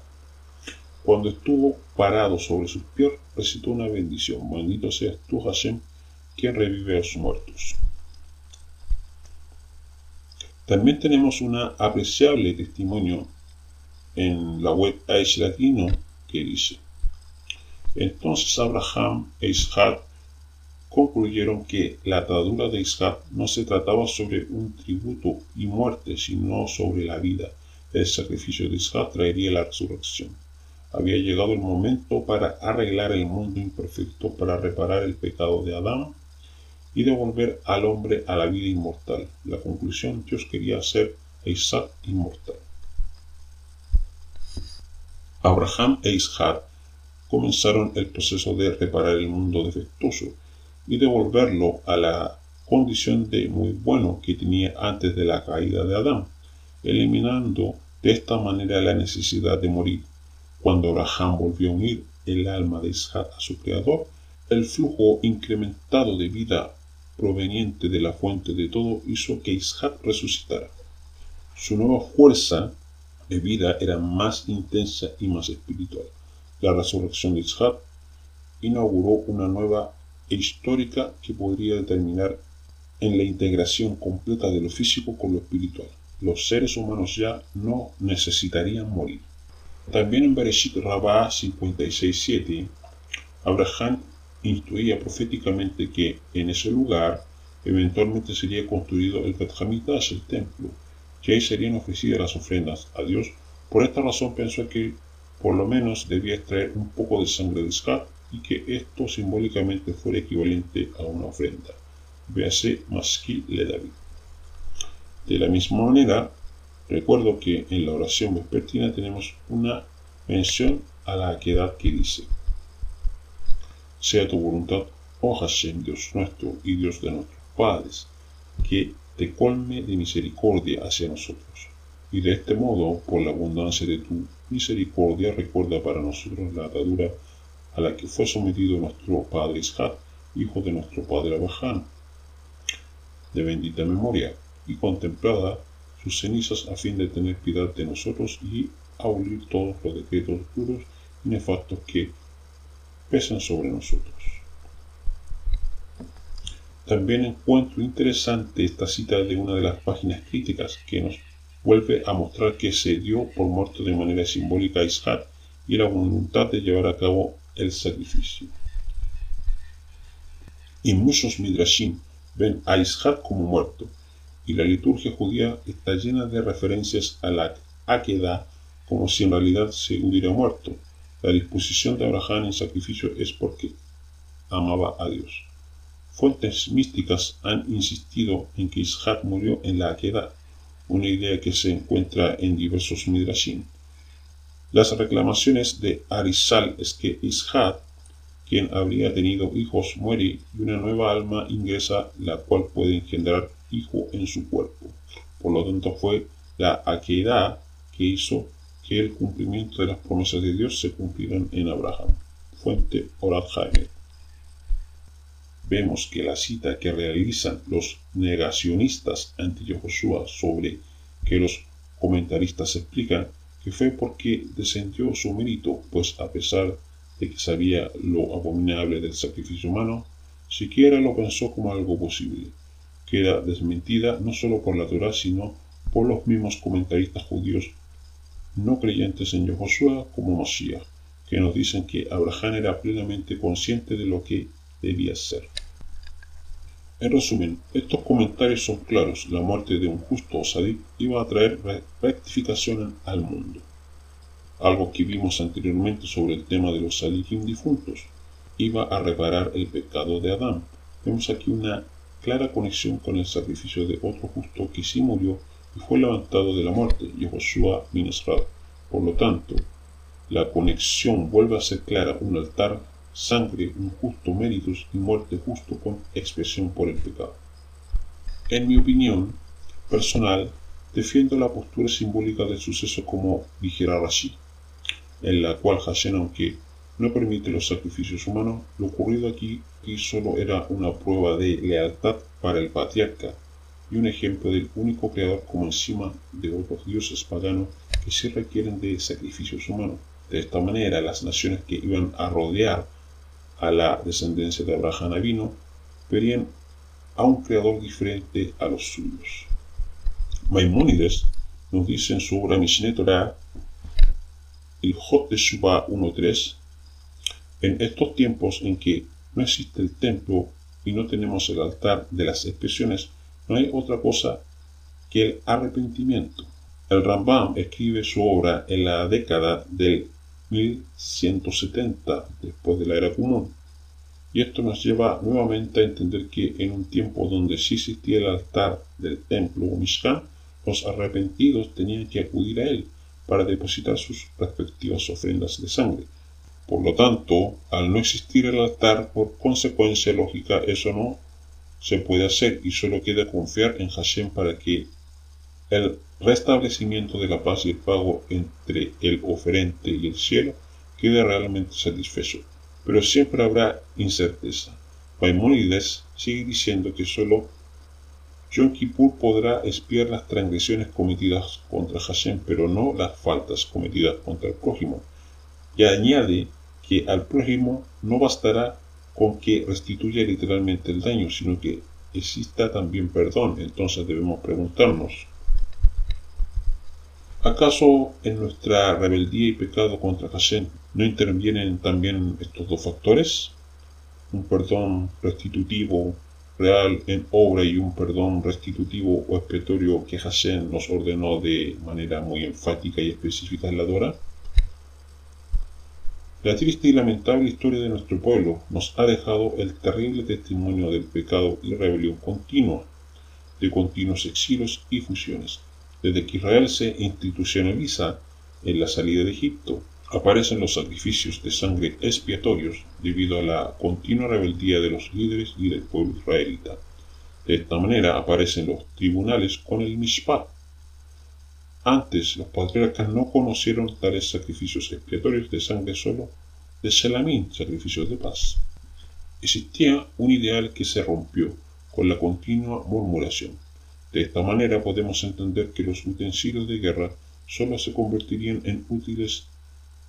Cuando estuvo parado sobre sus pies, recitó una bendición. Bendito seas tú, Hashem, quien revive a los muertos. También tenemos un apreciable testimonio en la web Aish Latino que dice: entonces Abraham e Isaac concluyeron que la atadura de Isaac no se trataba sobre un tributo y muerte, sino sobre la vida. El sacrificio de Isaac traería la resurrección. Había llegado el momento para arreglar el mundo imperfecto, para reparar el pecado de Adán y devolver al hombre a la vida inmortal. La conclusión: Dios quería hacer a Isaac inmortal. Abraham e Isaac comenzaron el proceso de reparar el mundo defectuoso y devolverlo a la condición de muy bueno que tenía antes de la caída de Adán, eliminando de esta manera la necesidad de morir. Cuando Abraham volvió a unir el alma de Isaac a su creador, el flujo incrementado de vida proveniente de la fuente de todo hizo que Isaac resucitara. Su nueva fuerza de vida era más intensa y más espiritual. La resurrección de Isaac inauguró una nueva e histórica que podría terminar en la integración completa de lo físico con lo espiritual. Los seres humanos ya no necesitarían morir. También en Bereshit Rabá 56:7, Abraham instruía proféticamente que en ese lugar eventualmente sería construido el Bet Hamikdash, el templo, que ahí serían ofrecidas las ofrendas a Dios. Por esta razón pensó que por lo menos debía extraer un poco de sangre de Isaac y que esto simbólicamente fuera equivalente a una ofrenda. Véase Maskil le David. De la misma manera, recuerdo que en la oración vespertina tenemos una mención a la Akedah que dice: sea tu voluntad, oh Hashem, Dios nuestro y Dios de nuestros padres, que te colme de misericordia hacia nosotros. Y de este modo, por la abundancia de tu misericordia, recuerda para nosotros la atadura a la que fue sometido nuestro padre Isaac, hijo de nuestro padre Abraham, de bendita memoria, y contemplada sus cenizas a fin de tener piedad de nosotros y abolir todos los decretos duros y nefastos que pesan sobre nosotros. También encuentro interesante esta cita de una de las páginas críticas que nos vuelve a mostrar que se dio por muerto de manera simbólica a Isaac y la voluntad de llevar a cabo el sacrificio. Y muchos midrashim ven a Isaac como muerto, y la liturgia judía está llena de referencias a la Akedah como si en realidad se hubiera muerto. La disposición de Abraham en sacrificio es porque amaba a Dios. Fuentes místicas han insistido en que Isaac murió en la Akedah, una idea que se encuentra en diversos midrashim. Las reclamaciones de Arizal es que Isaac, quien habría tenido hijos, muere y una nueva alma ingresa, la cual puede engendrar hijo en su cuerpo. Por lo tanto, fue la Akedah que hizo que el cumplimiento de las promesas de Dios se cumplieran en Abraham. Fuente Orad Haemet. Vemos que la cita que realizan los negacionistas anti-Yehoshua sobre que los comentaristas explican que fue porque descendió su mérito, pues a pesar de que sabía lo abominable del sacrificio humano, siquiera lo pensó como algo posible, queda desmentida no solo por la Torá, sino por los mismos comentaristas judíos no creyentes en Yehoshua como Mashiach, que nos dicen que Abraham era plenamente consciente de lo que debía ser. En resumen, estos comentarios son claros: la muerte de un justo o sadik iba a traer rectificación al mundo. Algo que vimos anteriormente sobre el tema de los sadikim difuntos, iba a reparar el pecado de Adán. Vemos aquí una clara conexión con el sacrificio de otro justo que sí murió y fue levantado de la muerte, Yehoshua ben Ezra. Por lo tanto, la conexión vuelve a ser clara: un altar, sangre, un justo, méritos y muerte justo con expiación por el pecado. En mi opinión personal, defiendo la postura simbólica del suceso como dijera Rashi, en la cual Hashem, aunque no permite los sacrificios humanos, lo ocurrido aquí solo era una prueba de lealtad para el patriarca y un ejemplo del único creador como encima de otros dioses paganos que sí requieren de sacrificios humanos. De esta manera, las naciones que iban a rodear a la descendencia de Abraham Avinu verían a un creador diferente a los suyos. Maimónides nos dice en su obra Mishneh Torah, el Hot de Shuvah 1.3, en estos tiempos en que no existe el templo y no tenemos el altar de las expiaciones, no hay otra cosa que el arrepentimiento. El Rambam escribe su obra en la década del 1170 después de la era común, y esto nos lleva nuevamente a entender que en un tiempo donde sí existía el altar del templo o Mishkan, los arrepentidos tenían que acudir a él para depositar sus respectivas ofrendas de sangre. Por lo tanto, al no existir el altar, por consecuencia lógica, eso no se puede hacer y solo queda confiar en Hashem para que el restablecimiento de la paz y el pago entre el oferente y el cielo quede realmente satisfecho. Pero siempre habrá incerteza. Maimónides sigue diciendo que solo Yom Kippur podrá expiar las transgresiones cometidas contra Hashem, pero no las faltas cometidas contra el prójimo. Y añade que al prójimo no bastará con que restituya literalmente el daño, sino que exista también perdón. Entonces debemos preguntarnos: ¿acaso en nuestra rebeldía y pecado contra Hashem no intervienen también estos dos factores? Un perdón restitutivo real en obra y un perdón restitutivo o expiatorio que Hashem nos ordenó de manera muy enfática y específica en la Torá. La triste y lamentable historia de nuestro pueblo nos ha dejado el terrible testimonio del pecado y rebelión continua, de continuos exilios y fusiones. Desde que Israel se institucionaliza en la salida de Egipto, aparecen los sacrificios de sangre expiatorios debido a la continua rebeldía de los líderes y del pueblo israelita. De esta manera aparecen los tribunales con el Mishpat. Antes los patriarcas no conocieron tales sacrificios expiatorios de sangre, solo de Shelamim, sacrificios de paz. Existía un ideal que se rompió con la continua murmuración. De esta manera podemos entender que los utensilios de guerra solo se convertirían en útiles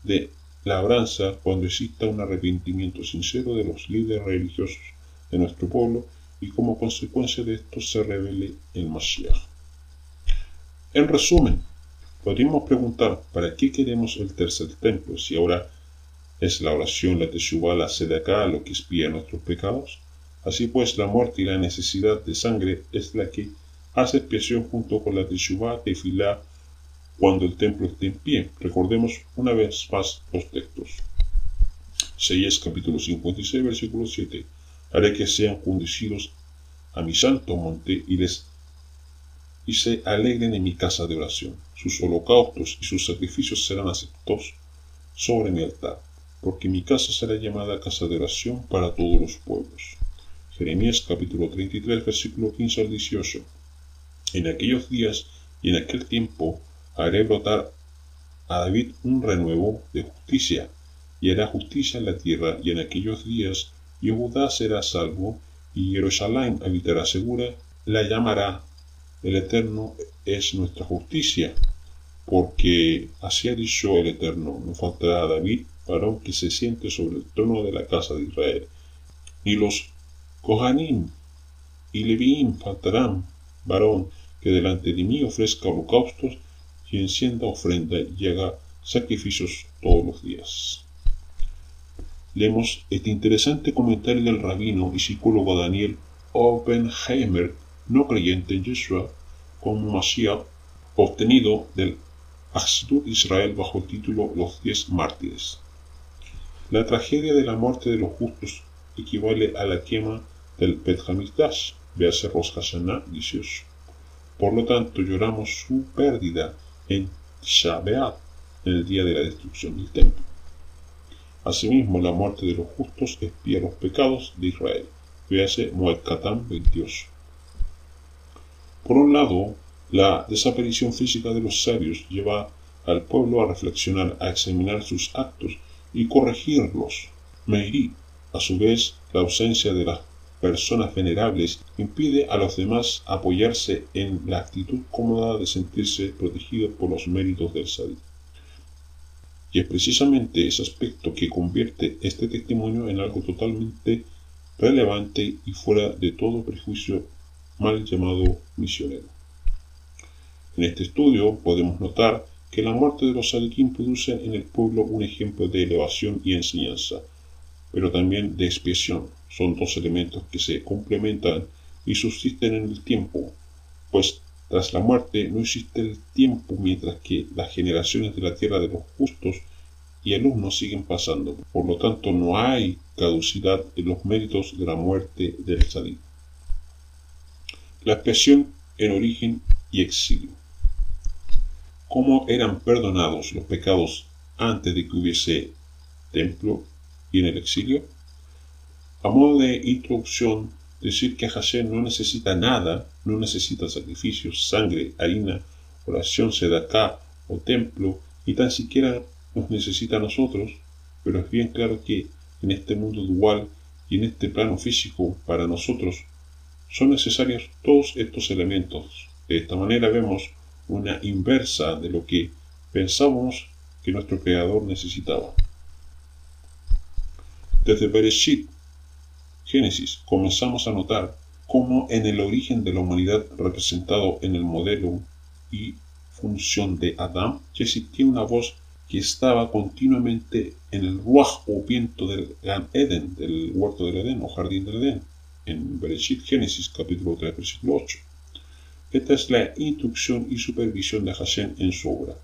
de labranza cuando exista un arrepentimiento sincero de los líderes religiosos de nuestro pueblo y como consecuencia de esto se revele el Mashiach. En resumen, podríamos preguntar: ¿para qué queremos el tercer templo si ahora es la oración, la teshuvá, la sedaká lo que expía nuestros pecados? Así pues, la muerte y la necesidad de sangre es la que hace expiación junto con la teshuvá, tefilá, cuando el templo esté en pie. Recordemos una vez más los textos. Isaías capítulo 56, versículo 7. Haré que sean conducidos a mi santo monte y se alegren en mi casa de oración. Sus holocaustos y sus sacrificios serán aceptados sobre mi altar, porque mi casa será llamada casa de oración para todos los pueblos. Jeremías capítulo 33, versículo 15 al 18. En aquellos días y en aquel tiempo haré brotar a David un renuevo de justicia, y hará justicia en la tierra, y en aquellos días Judá será salvo, y Jerusalén habitará segura, la llamará el Eterno es nuestra justicia, porque así ha dicho el Eterno, no faltará a David varón que se siente sobre el trono de la casa de Israel, ni los Kohanim y Leviim faltarán varón que delante de mí ofrezca holocaustos y encienda ofrenda y haga sacrificios todos los días. Leemos este interesante comentario del rabino y psicólogo Daniel Oppenheimer, no creyente en Yeshua como Mashiach, obtenido del Ahdut Israel bajo el título Los 10 mártires. La tragedia de la muerte de los justos equivale a la quema del Bet Hamikdash, véase Rosh Hashanah 18. Por lo tanto, lloramos su pérdida en Tisha B'Av, en el día de la destrucción del templo. Asimismo, la muerte de los justos expía los pecados de Israel, véase Moed Katan 22. Por un lado, la desaparición física de los sabios lleva al pueblo a reflexionar, a examinar sus actos y corregirlos. Meiri, a su vez, la ausencia de las personas venerables impide a los demás apoyarse en la actitud cómoda de sentirse protegidos por los méritos del Sadí. Y es precisamente ese aspecto que convierte este testimonio en algo totalmente relevante y fuera de todo prejuicio mal llamado misionero. En este estudio podemos notar que la muerte de los Sadiquim produce en el pueblo un ejemplo de elevación y enseñanza, pero también de expiación. Son dos elementos que se complementan y subsisten en el tiempo, pues tras la muerte no existe el tiempo, mientras que las generaciones de la tierra de los justos y alumnos siguen pasando. Por lo tanto, no hay caducidad en los méritos de la muerte del Sadí. La expiación en origen y exilio. ¿Cómo eran perdonados los pecados antes de que hubiese templo y en el exilio? A modo de introducción, decir que Hashem no necesita nada, no necesita sacrificios, sangre, harina, oración, sedacá o templo, ni tan siquiera nos necesita a nosotros, pero es bien claro que en este mundo dual y en este plano físico para nosotros son necesarios todos estos elementos. De esta manera vemos una inversa de lo que pensábamos que nuestro Creador necesitaba. Desde Bereshit, Génesis, comenzamos a notar cómo en el origen de la humanidad representado en el modelo y función de Adán, ya existía una voz que estaba continuamente en el Ruach o viento del Gan Eden, del huerto del Edén o jardín del Edén, en Bereshit, Génesis, capítulo 3, versículo 8. Esta es la instrucción y supervisión de Hashem en su obra.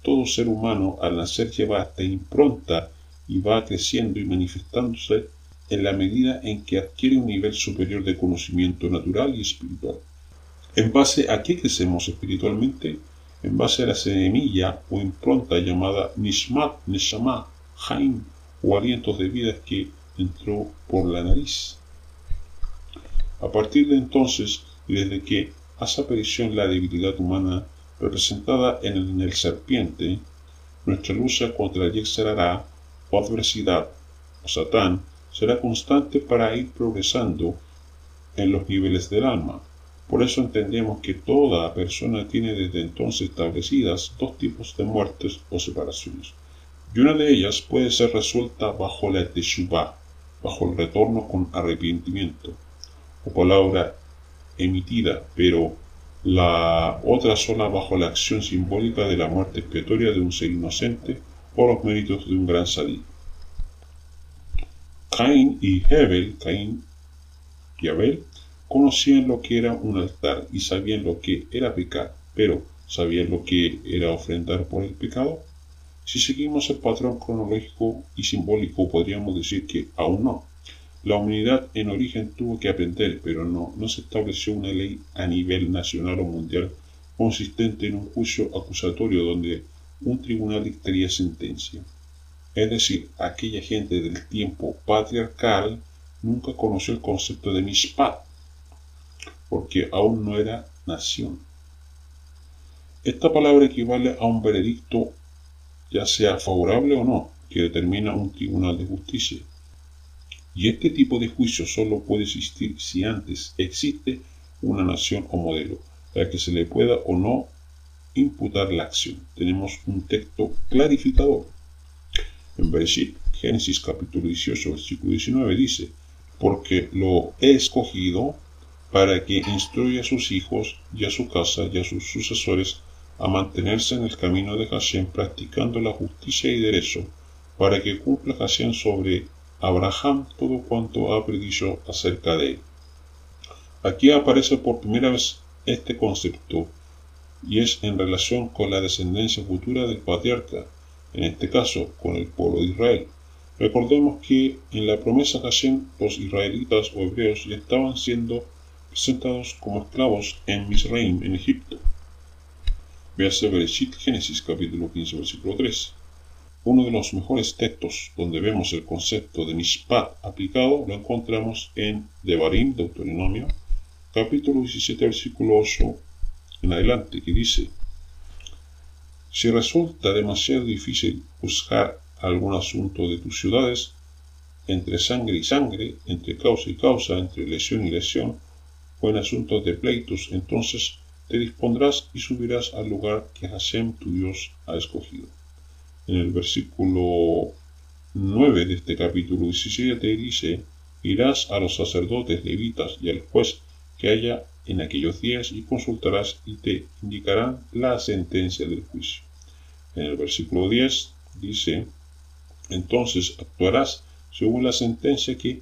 Todo ser humano al nacer lleva esta impronta y va creciendo y manifestándose en la medida en que adquiere un nivel superior de conocimiento natural y espiritual. ¿En base a qué crecemos espiritualmente? En base a la semilla o impronta llamada Nishmat, Neshama, Haim o alientos de vida que entró por la nariz. A partir de entonces, y desde que hace aparición la debilidad humana representada en el serpiente, nuestra lucha contra el Yetzer Hará o adversidad o Satán será constante para ir progresando en los niveles del alma. Por eso entendemos que toda persona tiene desde entonces establecidas dos tipos de muertes o separaciones, y una de ellas puede ser resuelta bajo la teshuvá, bajo el retorno con arrepentimiento, o palabra emitida, pero la otra sola bajo la acción simbólica de la muerte expiatoria de un ser inocente o los méritos de un gran sadí. Caín y Abel conocían lo que era un altar y sabían lo que era pecar, pero ¿sabían lo que era ofrendar por el pecado? Si seguimos el patrón cronológico y simbólico, podríamos decir que aún no. La humanidad en origen tuvo que aprender, pero no se estableció una ley a nivel nacional o mundial consistente en un juicio acusatorio donde un tribunal dictaría sentencia. Es decir, aquella gente del tiempo patriarcal nunca conoció el concepto de mishpat, porque aún no era nación. Esta palabra equivale a un veredicto, ya sea favorable o no, que determina un tribunal de justicia. Y este tipo de juicio solo puede existir si antes existe una nación o modelo, a la que se le pueda o no imputar la acción. Tenemos un texto clarificador. En Bereshit, Génesis capítulo 18, versículo 19 dice: porque lo he escogido para que instruya a sus hijos y a su casa y a sus sucesores a mantenerse en el camino de Hashem, practicando la justicia y derecho, para que cumpla Hashem sobre Abraham todo cuanto ha predicho acerca de él. Aquí aparece por primera vez este concepto, y es en relación con la descendencia futura del patriarca, en este caso con el pueblo de Israel. Recordemos que en la promesa Hashem los israelitas o hebreos ya estaban siendo presentados como esclavos en Misraim, en Egipto. Véase Bereshit, Génesis capítulo 15, versículo 3. Uno de los mejores textos donde vemos el concepto de Mishpat aplicado lo encontramos en Devarim, Deuteronomio, capítulo 17, versículo 8 en adelante, que dice: si resulta demasiado difícil juzgar algún asunto de tus ciudades, entre sangre y sangre, entre causa y causa, entre lesión y lesión, o en asuntos de pleitos, entonces te dispondrás y subirás al lugar que Hashem tu Dios ha escogido. En el versículo 9 de este capítulo 17 dice: irás a los sacerdotes levitas y al juez que haya en aquellos días y consultarás y te indicarán la sentencia del juicio. En el versículo 10 dice: entonces actuarás según la sentencia que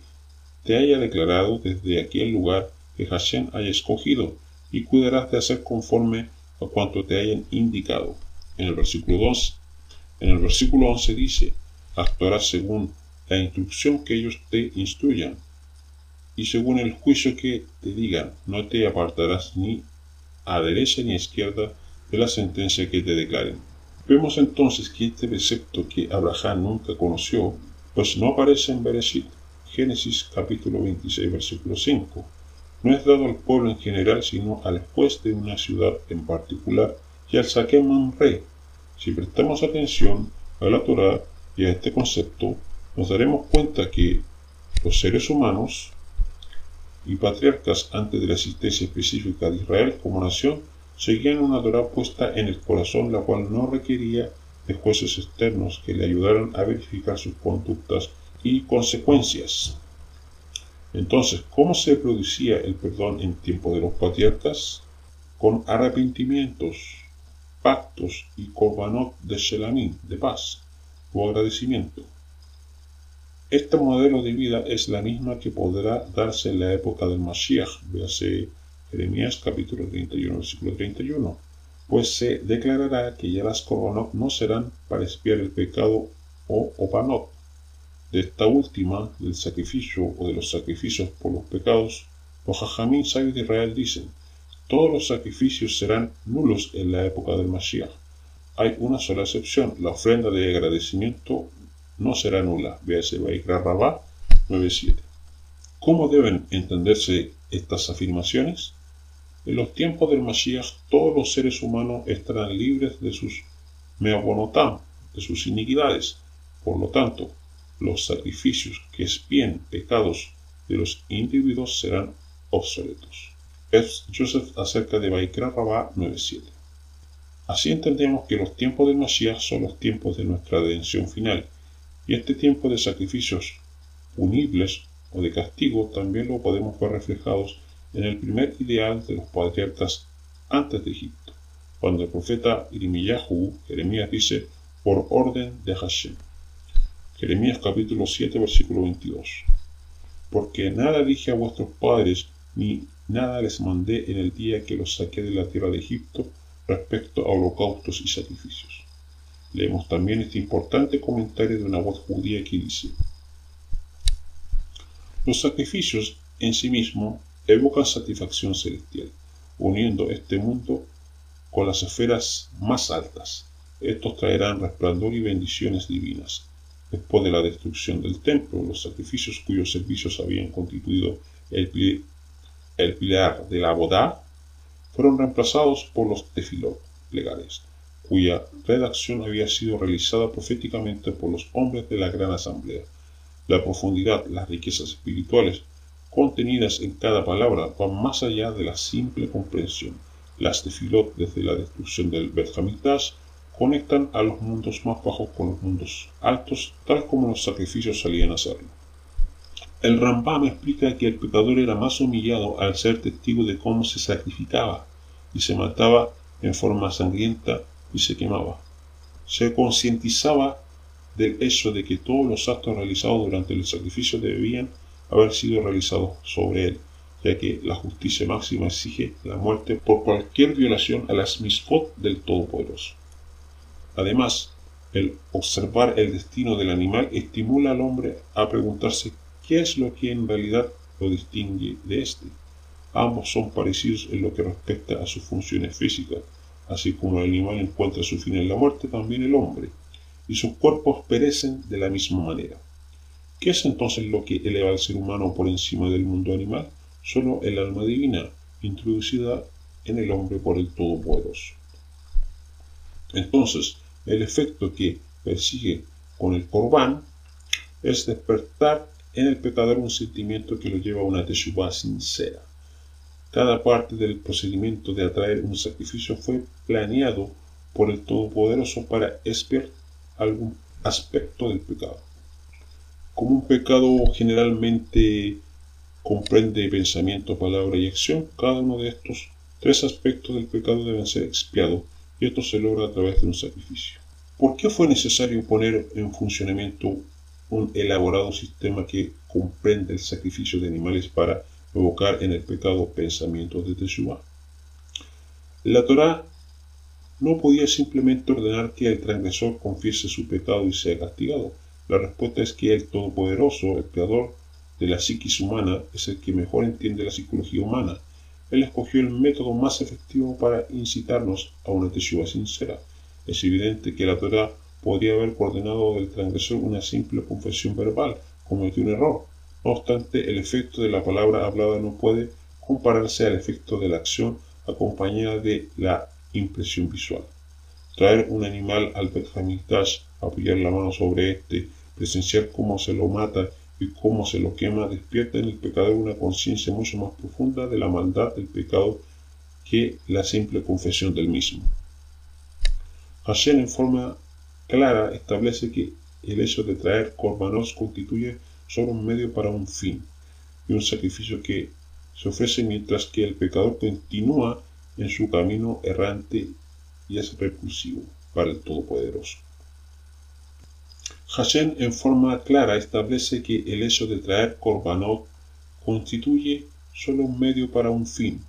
te haya declarado desde aquel lugar que Hashem haya escogido, y cuidarás de hacer conforme a cuanto te hayan indicado. En el versículo 11 dice: actuarás según la instrucción que ellos te instruyan, y según el juicio que te digan, no te apartarás ni a derecha ni a izquierda de la sentencia que te declaren. Vemos entonces que este precepto que Abraham nunca conoció, pues no aparece en Bereshit, Génesis capítulo 26, versículo 5. No es dado al pueblo en general, sino al juez de una ciudad en particular y al Saquem Mamre. Si prestamos atención a la Torá y a este concepto, nos daremos cuenta que los seres humanos y patriarcas antes de la existencia específica de Israel como nación seguían una Torá puesta en el corazón, la cual no requería de jueces externos que le ayudaran a verificar sus conductas y consecuencias. Entonces, ¿cómo se producía el perdón en tiempo de los patriarcas? Con arrepentimientos, pactos y korbanot de shelamim, de paz o agradecimiento. Este modelo de vida es la misma que podrá darse en la época del Mashiach, véase Jeremías capítulo 31, versículo 31, pues se declarará que ya las korbanot no serán para expiar el pecado o opanot. De esta última, del sacrificio o de los sacrificios por los pecados, los jajamín sabios de Israel dicen: todos los sacrificios serán nulos en la época del Mashiach. Hay una sola excepción: la ofrenda de agradecimiento no será nula. Véase Vaikra Rabá 9.7. ¿Cómo deben entenderse estas afirmaciones? En los tiempos del Mashiach, todos los seres humanos estarán libres de sus meabonotam, de sus iniquidades. Por lo tanto, los sacrificios que expíen pecados de los individuos serán obsoletos. Es Joseph acerca de Vaikra Rabá 9.7. Así entendemos que los tiempos del Mashiach son los tiempos de nuestra redención final, y este tiempo de sacrificios punibles o de castigo también lo podemos ver reflejados en el primer ideal de los patriarcas antes de Egipto, cuando el profeta Jeremías dice: por orden de Hashem. Jeremías capítulo 7, versículo 22. Porque nada dije a vuestros padres, ni nada les mandé en el día que los saqué de la tierra de Egipto respecto a holocaustos y sacrificios. Leemos también este importante comentario de una voz judía que dice: los sacrificios en sí mismos evocan satisfacción celestial, uniendo este mundo con las esferas más altas. Estos traerán resplandor y bendiciones divinas. Después de la destrucción del templo, los sacrificios cuyos servicios habían constituido el pilar de la bodá fueron reemplazados por los tefilot, legales, cuya redacción había sido realizada proféticamente por los hombres de la Gran Asamblea. La profundidad, las riquezas espirituales contenidas en cada palabra van más allá de la simple comprensión. Las tefilot, desde la destrucción del Bet Hamikdash, conectan a los mundos más bajos con los mundos altos, tal como los sacrificios solían hacerlo. El Rambam explica que el pecador era más humillado al ser testigo de cómo se sacrificaba y se mataba en forma sangrienta y se quemaba. Se concientizaba del hecho de que todos los actos realizados durante el sacrificio debían haber sido realizados sobre él, ya que la justicia máxima exige la muerte por cualquier violación a las misfot del Todopoderoso. Además, el observar el destino del animal estimula al hombre a preguntarse qué es lo que en realidad lo distingue de éste. Ambos son parecidos en lo que respecta a sus funciones físicas, así como el animal encuentra su fin en la muerte, también el hombre, y sus cuerpos perecen de la misma manera. ¿Qué es entonces lo que eleva al ser humano por encima del mundo animal? Solo el alma divina, introducida en el hombre por el Todopoderoso. Entonces, el efecto que persigue con el Corbán es despertar en el pecador un sentimiento que lo lleva a una teshuvá sincera. Cada parte del procedimiento de atraer un sacrificio fue planeado por el Todopoderoso para expiar algún aspecto del pecado. Como un pecado generalmente comprende pensamiento, palabra y acción, cada uno de estos tres aspectos del pecado deben ser expiados, y esto se logra a través de un sacrificio. ¿Por qué fue necesario poner en funcionamiento un elaborado sistema que comprende el sacrificio de animales para evocar en el pecado pensamientos de Teshuvá? La Torá no podía simplemente ordenar que el transgresor confiese su pecado y sea castigado. La respuesta es que el Todopoderoso, el creador de la psiquis humana, es el que mejor entiende la psicología humana. Él escogió el método más efectivo para incitarnos a una teshuvá sincera. Es evidente que la Torá podría haber ordenado del transgresor una simple confesión verbal, cometió un error. No obstante, el efecto de la palabra hablada no puede compararse al efecto de la acción acompañada de la impresión visual. Traer un animal al Bet Hamikdash, apoyar la mano sobre este, presenciar cómo se lo mata y cómo se lo quema, despierta en el pecador una conciencia mucho más profunda de la maldad del pecado que la simple confesión del mismo. Hashem en forma clara establece que el hecho de traer korbanos constituye solo un medio para un fin y un sacrificio que se ofrece mientras que el pecador continúa en su camino errante y es repulsivo para el Todopoderoso. Hashem en forma clara establece que el hecho de traer korbanot constituye solo un medio para un fin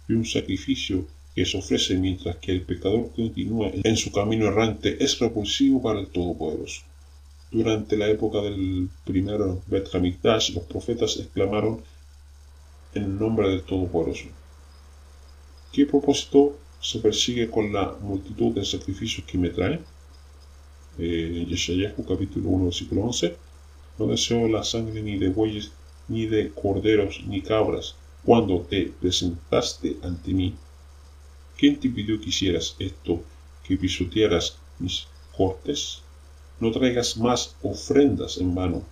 y un sacrificio que se ofrece mientras que el pecador continúa en su camino errante es repulsivo para el Todopoderoso. Durante la época del primer Bet Hamikdash, los profetas exclamaron en nombre del Todopoderoso: ¿qué propósito se persigue con la multitud de sacrificios que me traen? Yeshayahu capítulo 1 versículo 11. No deseo la sangre ni de bueyes, ni de corderos, ni cabras, cuando te presentaste ante mí. ¿Quién te pidió que hicieras esto, que pisotearas mis cortes? No traigas más ofrendas en vano,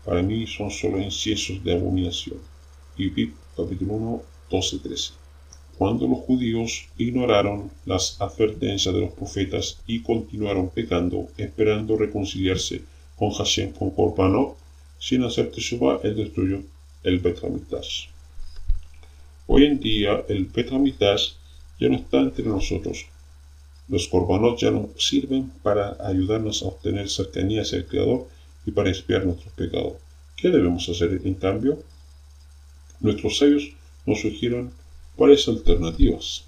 para mí son solo inciensos de abominación. Ibid capítulo 1, 12-13. Cuando los judíos ignoraron las advertencias de los profetas y continuaron pecando, esperando reconciliarse con Hashem con korbanot, sin hacer teshuvá, él destruyó el Bet Hamikdash. Hoy en día el Bet Hamikdash ya no está entre nosotros. Los korbanot ya no sirven para ayudarnos a obtener cercanía hacia el Creador y para expiar nuestros pecados. ¿Qué debemos hacer en cambio? Nuestros sabios nos sugieren varias alternativas.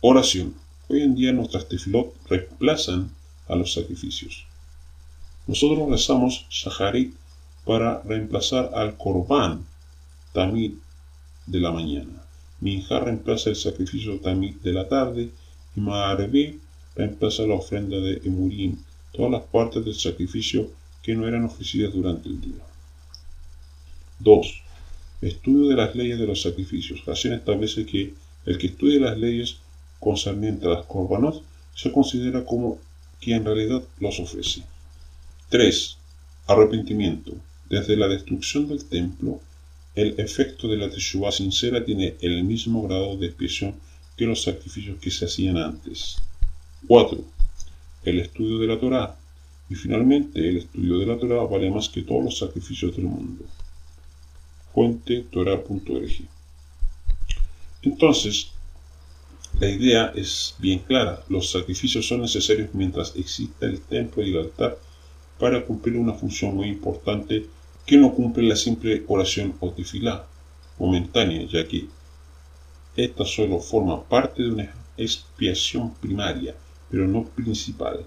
Oración. Hoy en día nuestras tefilot reemplazan a los sacrificios. Nosotros rezamos Shacharit para reemplazar al Korban Tamid de la mañana. Minjá reemplaza el sacrificio Tamid de la tarde y Ma'ariv reemplaza la ofrenda de Emurim, todas las partes del sacrificio que no eran ofrecidas durante el día. 2. Estudio de las leyes de los sacrificios. Hashem establece que el que estudie las leyes concernientes a las korbanot se considera como quien en realidad los ofrece. 3. Arrepentimiento. Desde la destrucción del templo, el efecto de la teshuvá sincera tiene el mismo grado de expiación que los sacrificios que se hacían antes. 4. El estudio de la Torá. Y finalmente, el estudio de la Torá vale más que todos los sacrificios del mundo. Fuente Torah.org. Entonces, la idea es bien clara. Los sacrificios son necesarios mientras exista el templo y el altar para cumplir una función muy importante que no cumple la simple oración o tefilá momentánea, ya que esta solo forma parte de una expiación primaria, pero no principal.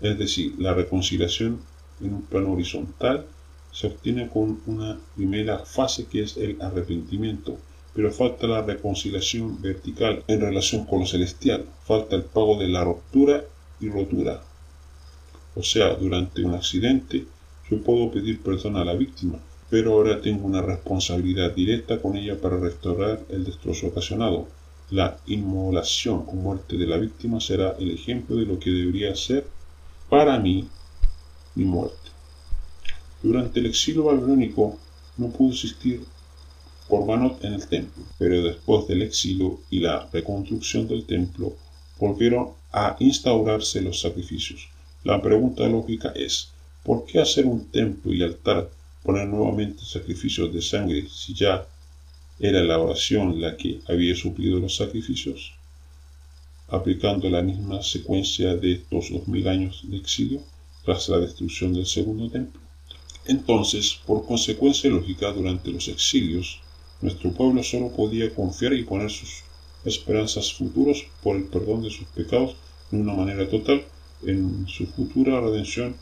Es decir, la reconciliación en un plano horizontal se obtiene con una primera fase que es el arrepentimiento, pero falta la reconciliación vertical en relación con lo celestial, falta el pago de la ruptura y rotura. O sea, durante un accidente yo puedo pedir perdón a la víctima, pero ahora tengo una responsabilidad directa con ella para restaurar el destrozo ocasionado. La inmolación o muerte de la víctima será el ejemplo de lo que debería ser para mí mi muerte. Durante el exilio babilónico no pudo existir Korbanot en el templo, pero después del exilio y la reconstrucción del templo volvieron a instaurarse los sacrificios. La pregunta lógica es, ¿por qué hacer un templo y altar, poner nuevamente sacrificios de sangre si ya era la oración la que había suplido los sacrificios? Aplicando la misma secuencia de estos 2000 años de exilio tras la destrucción del segundo templo. Entonces, por consecuencia lógica, durante los exilios, nuestro pueblo solo podía confiar y poner sus esperanzas futuras por el perdón de sus pecados de una manera total en su futura redención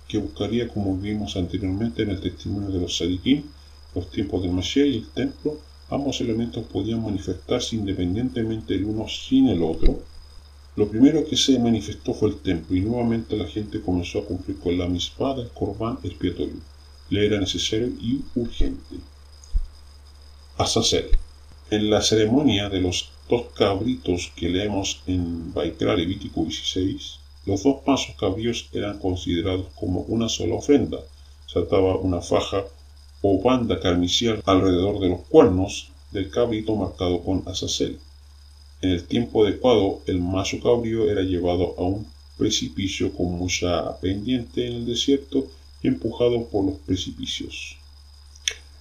que buscaría, como vimos anteriormente en el testimonio de los Sadiquín, los tiempos del Mashiach y el templo. Ambos elementos podían manifestarse independientemente el uno sin el otro. Lo primero que se manifestó fue el templo, y nuevamente la gente comenzó a cumplir con la mitzvah del Corbán expiatorio. Le era necesario y urgente. Azazel. En la ceremonia de los 2 cabritos que leemos en Vaikra Levítico 16, los 2 pasos cabríos eran considerados como una sola ofrenda. Se ataba una faja o banda carmesí alrededor de los cuernos del cabrito marcado con azazel. En el tiempo adecuado, el macho cabrío era llevado a un precipicio con mucha pendiente en el desierto y empujado por los precipicios.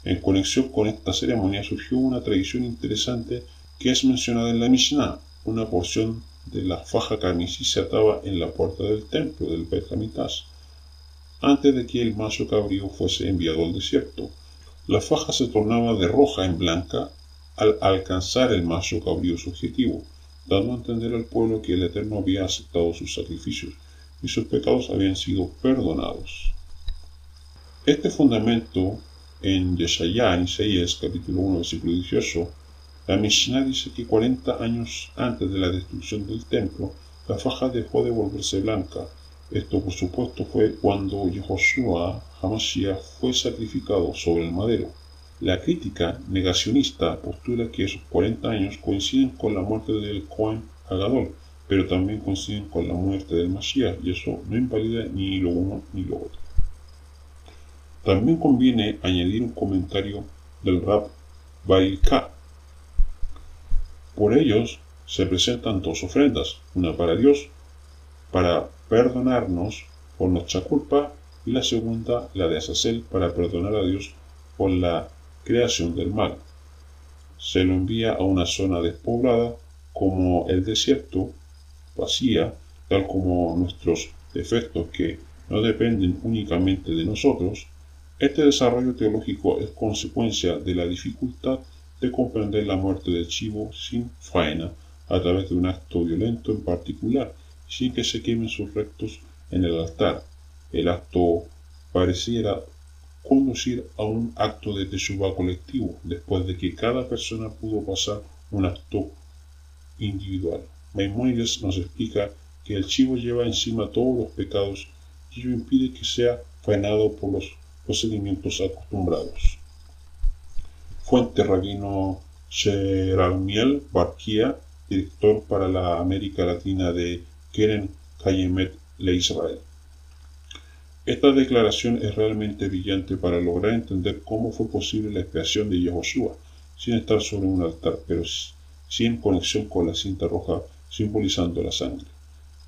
En conexión con esta ceremonia surgió una tradición interesante que es mencionada en la Mishnah. Una porción de la faja carmesí se ataba en la puerta del templo del Beit HaMikdash antes de que el macho cabrío fuese enviado al desierto. La faja se tornaba de roja en blanca al alcanzar el macho cabrío su objetivo, dando a entender al pueblo que el Eterno había aceptado sus sacrificios y sus pecados habían sido perdonados. Este fundamento en Yeshayá, en Isaías, capítulo 1, versículo 18, la Mishnah dice que 40 años antes de la destrucción del templo, la faja dejó de volverse blanca. Esto, por supuesto, fue cuando Yehoshua HaMashiach fue sacrificado sobre el madero. La crítica negacionista postula que esos 40 años coinciden con la muerte del Cohen Hagadol, pero también coinciden con la muerte del Mashiach, y eso no invalida ni lo uno ni lo otro. También conviene añadir un comentario del Rab Bailka. Por ellos se presentan 2 ofrendas, una para Dios, para perdonarnos por nuestra culpa, y la segunda, la de Azazel, para perdonar a Dios por la creación del mal. Se lo envía a una zona despoblada como el desierto, vacía, tal como nuestros defectos que no dependen únicamente de nosotros. Este desarrollo teológico es consecuencia de la dificultad de comprender la muerte del chivo sin faena a través de un acto violento en particular, sin que se quemen sus restos en el altar. El acto pareciera conducir a un acto de teshuvá colectivo, después de que cada persona pudo pasar un acto individual. Maimónides nos explica que el chivo lleva encima todos los pecados y ello impide que sea faenado por los procedimientos acostumbrados. Fuente Rabino Sheralmiel Barquía director para la América Latina de Keren Kayemet Le Israel. Esta declaración es realmente brillante para lograr entender cómo fue posible la expiación de Yehoshua sin estar sobre un altar, pero sí en conexión con la cinta roja simbolizando la sangre.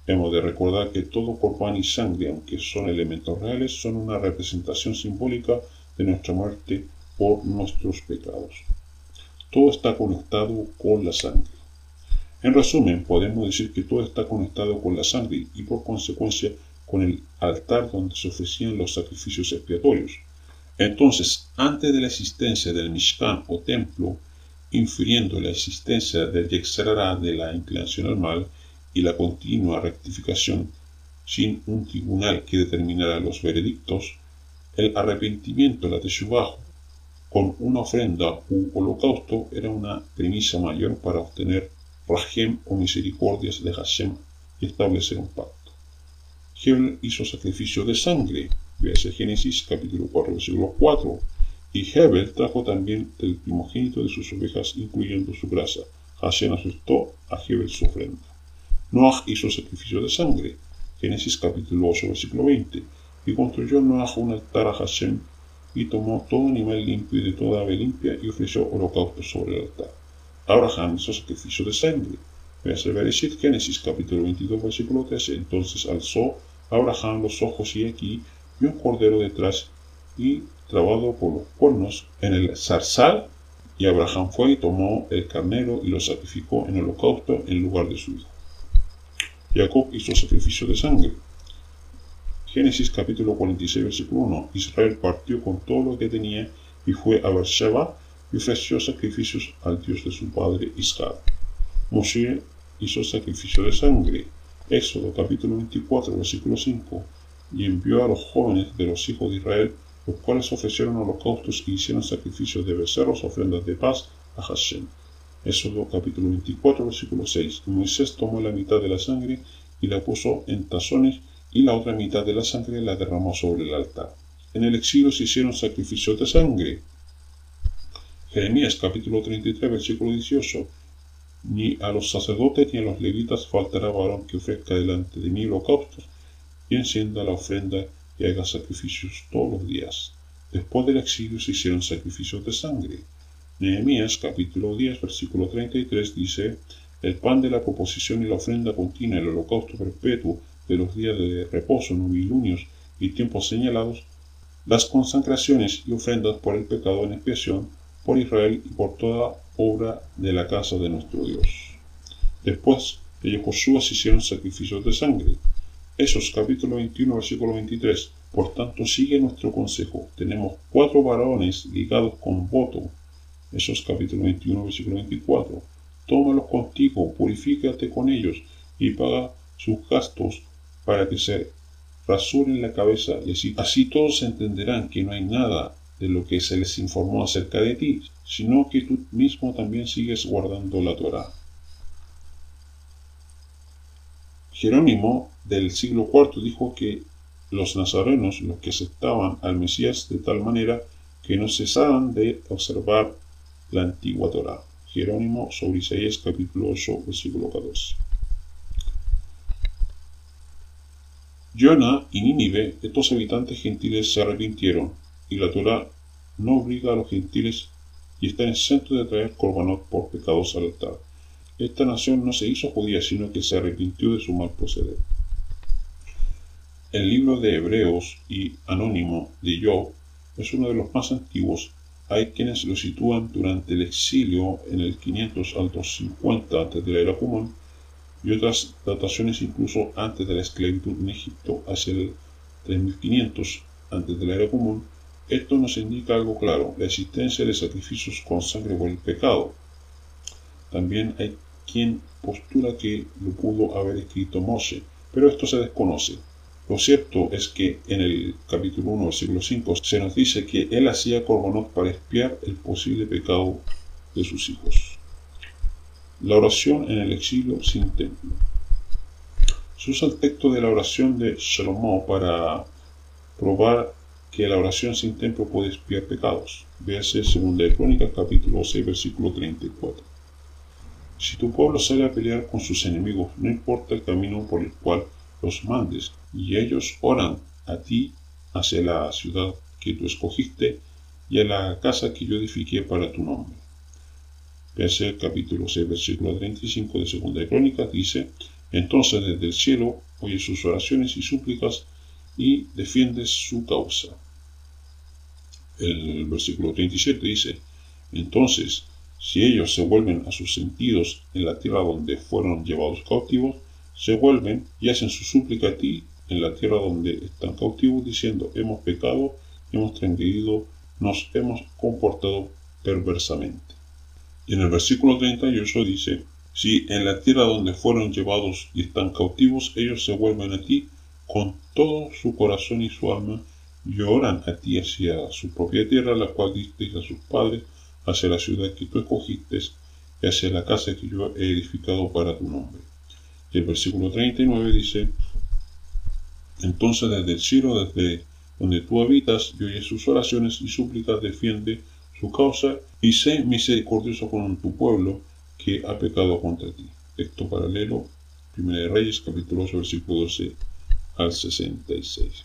Hemos de recordar que todo corbán y sangre, aunque son elementos reales, son una representación simbólica de nuestra muerte por nuestros pecados. Todo está conectado con la sangre. En resumen, podemos decir que todo está conectado con la sangre y por consecuencia con el altar donde se ofrecían los sacrificios expiatorios. Entonces, antes de la existencia del Mishkan o templo, infiriendo la existencia del Yetzer Hara, de la inclinación al mal, y la continua rectificación sin un tribunal que determinara los veredictos, el arrepentimiento, la teshuvah, con una ofrenda u holocausto era una premisa mayor para obtener rajem o misericordias de Hashem y establecer un pacto. Hebel hizo sacrificio de sangre, véase Génesis capítulo 4 versículo 4, y Hebel trajo también del primogénito de sus ovejas, incluyendo su grasa. Hashem aceptó a Hebel su ofrenda. Noah hizo sacrificio de sangre, Génesis capítulo 8 versículo 20, y construyó Noah un altar a Hashem y tomó todo animal limpio y de toda ave limpia y ofreció holocausto sobre el altar. Abraham hizo sacrificio de sangre. Véase Bereshit, Génesis capítulo 22 versículo 13. Entonces alzó Abraham los ojos y aquí vio un cordero detrás y trabado por los cuernos en el zarzal, y Abraham fue y tomó el carnero y lo sacrificó en holocausto en lugar de su hijo. Jacob hizo sacrificio de sangre. Génesis capítulo 46 versículo 1. Israel partió con todo lo que tenía y fue a Beersheba y ofreció sacrificios al Dios de su padre Isaac. Moshe hizo sacrificio de sangre. Éxodo capítulo 24 versículo 5. Y envió a los jóvenes de los hijos de Israel, los cuales ofrecieron holocaustos y hicieron sacrificios de becerros, ofrendas de paz a Hashem. Éxodo capítulo 24 versículo 6. Y Moisés tomó la mitad de la sangre y la puso en tazones, y la otra mitad de la sangre la derramó sobre el altar. En el exilio se hicieron sacrificios de sangre. Jeremías capítulo 33 versículo 18. Ni a los sacerdotes ni a los levitas faltará varón que ofrezca delante de mí holocaustos y encienda la ofrenda y haga sacrificios todos los días. Después del exilio se hicieron sacrificios de sangre. Nehemías capítulo 10 versículo 33 dice: el pan de la proposición y la ofrenda continua, el holocausto perpetuo de los días de reposo, novilunios y tiempos señalados, las consagraciones y ofrendas por el pecado en expiación por Israel y por toda obra de la casa de nuestro Dios. Después de Yehoshua se hicieron sacrificios de sangre. Hechos capítulo 21 versículo 23. Por tanto sigue nuestro consejo. Tenemos 4 varones ligados con voto. Hechos capítulo 21 versículo 24. Tómalos contigo, purifícate con ellos y paga sus gastos para que se rasuren la cabeza, y así todos entenderán que no hay nada de lo que se les informó acerca de ti, sino que tú mismo también sigues guardando la Torá. Jerónimo del siglo IV dijo que los nazarenos, los que aceptaban al Mesías de tal manera que no cesaban de observar la antigua Torá. Jerónimo sobre Isaías capítulo 8 versículo 14. Jona y Nínive, estos habitantes gentiles, se arrepintieron, y la Torá no obliga a los gentiles y están exentos de traer corbanot por pecados al altar. Esta nación no se hizo judía, sino que se arrepintió de su mal proceder. El libro de Hebreos y Anónimo de Job es uno de los más antiguos. Hay quienes lo sitúan durante el exilio en el 500 al 250 antes de la era común, y otras dataciones incluso antes de la esclavitud en Egipto, hacia el 3500 antes de la era común. Esto nos indica algo claro: la existencia de sacrificios con sangre por el pecado. También hay quien postula que lo pudo haber escrito Moshe, pero esto se desconoce. Lo cierto es que en el capítulo 1, versículo 5, se nos dice que él hacía corbanot para expiar el posible pecado de sus hijos. La oración en el exilio sin templo. Se usa el texto de la oración de Shlomo para probar que la oración sin templo puede expiar pecados. Véase 2 de Crónicas capítulo 6 versículo 34. Si tu pueblo sale a pelear con sus enemigos, no importa el camino por el cual los mandes, y ellos oran a ti hacia la ciudad que tú escogiste y a la casa que yo edifiqué para tu nombre. Verse el capítulo 6, versículo 35 de Segunda de Crónicas, dice: entonces desde el cielo oye sus oraciones y súplicas y defiendes su causa. El versículo 37 dice: entonces, si ellos se vuelven a sus sentidos en la tierra donde fueron llevados cautivos, se vuelven y hacen su súplica a ti en la tierra donde están cautivos, diciendo: hemos pecado, hemos transgredido, nos hemos comportado perversamente. Y en el versículo 38 dice: si en la tierra donde fueron llevados y están cautivos, ellos se vuelven a ti con todo su corazón y su alma, y oran a ti hacia su propia tierra, la cual diste a sus padres, hacia la ciudad que tú escogiste, y hacia la casa que yo he edificado para tu nombre. Y el versículo 39 dice: entonces desde el cielo, desde donde tú habitas, y oye sus oraciones y súplicas, defiende su causa, y sé misericordioso con tu pueblo que ha pecado contra ti. Texto paralelo, 1 de Reyes, capítulo 8, versículo 12 al 66.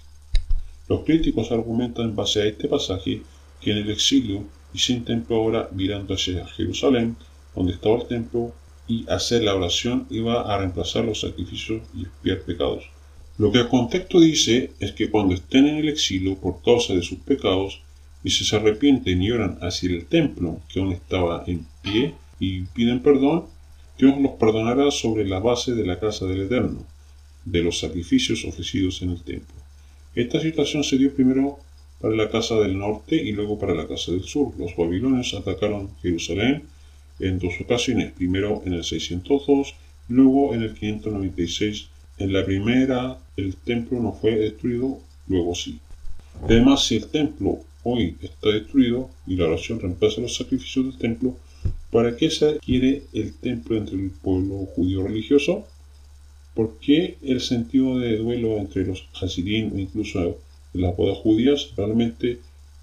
Los críticos argumentan en base a este pasaje que en el exilio y sin templo, ahora mirando hacia Jerusalén, donde estaba el templo, y hacer la oración iba a reemplazar los sacrificios y expiar pecados. Lo que el contexto dice es que cuando estén en el exilio por causa de sus pecados, y si se arrepienten y oran hacia el templo que aún estaba en pie y piden perdón, Dios los perdonará sobre la base de la casa del Eterno, de los sacrificios ofrecidos en el templo. Esta situación se dio primero para la casa del norte y luego para la casa del sur. Los babilonios atacaron Jerusalén en dos ocasiones, primero en el 602 y luego en el 596. En la primera el templo no fue destruido, luego sí. Además, si el templo hoy está destruido y la oración reemplaza los sacrificios del templo, ¿para qué se quiere el templo entre el pueblo judío religioso? ¿Por qué el sentido de duelo entre los hasidim o incluso de las bodas judías? Realmente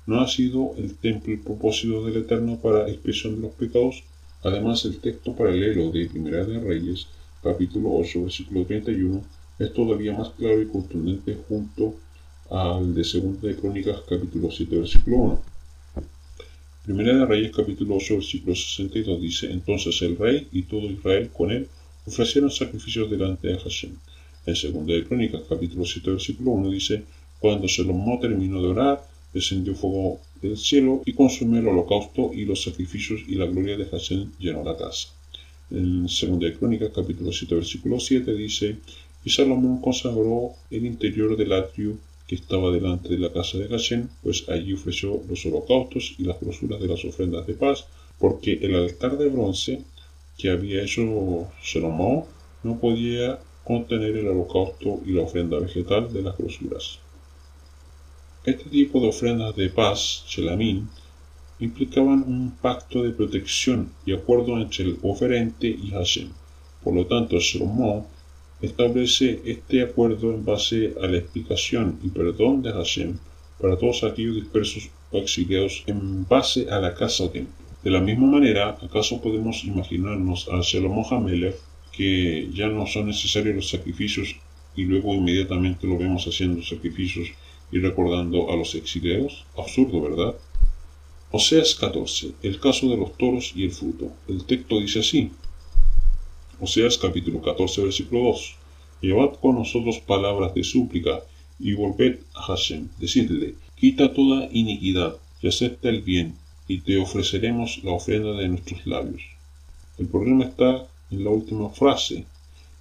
no ha sido el templo el propósito del Eterno para expiación de los pecados. Además, el texto paralelo de Primera de Reyes, capítulo 8, versículo 31, es todavía más claro y contundente junto al de Segunda de Crónicas, capítulo 7, versículo 1. Primera de Reyes, capítulo 8, versículo 62 dice: entonces el rey y todo Israel con él ofrecieron sacrificios delante de Hashem. En Segunda de Crónicas, capítulo 7, versículo 1 dice: cuando Salomón terminó de orar, descendió fuego del cielo y consumió el holocausto y los sacrificios, y la gloria de Hashem llenó la casa. En Segunda de Crónicas, capítulo 7, versículo 7 dice: y Salomón consagró el interior del atrio que estaba delante de la casa de Hashem, pues allí ofreció los holocaustos y las grosuras de las ofrendas de paz, porque el altar de bronce que había hecho Salomón no podía contener el holocausto y la ofrenda vegetal de las grosuras. Este tipo de ofrendas de paz, shelamim, implicaban un pacto de protección y acuerdo entre el oferente y Hashem. Por lo tanto, Salomón establece este acuerdo en base a la explicación y perdón de Hashem para todos aquellos dispersos o exiliados en base a la casa o templo. De la misma manera, ¿acaso podemos imaginarnos a Salomón Hamelech que ya no son necesarios los sacrificios y luego inmediatamente lo vemos haciendo sacrificios y recordando a los exiliados? Absurdo, ¿verdad? Oseas 14. El caso de los toros y el fruto. El texto dice así. Oseas capítulo 14, versículo 2. Llevad con nosotros palabras de súplica y volved a Hashem. Decidle: quita toda iniquidad y acepta el bien, y te ofreceremos la ofrenda de nuestros labios. El problema está en la última frase,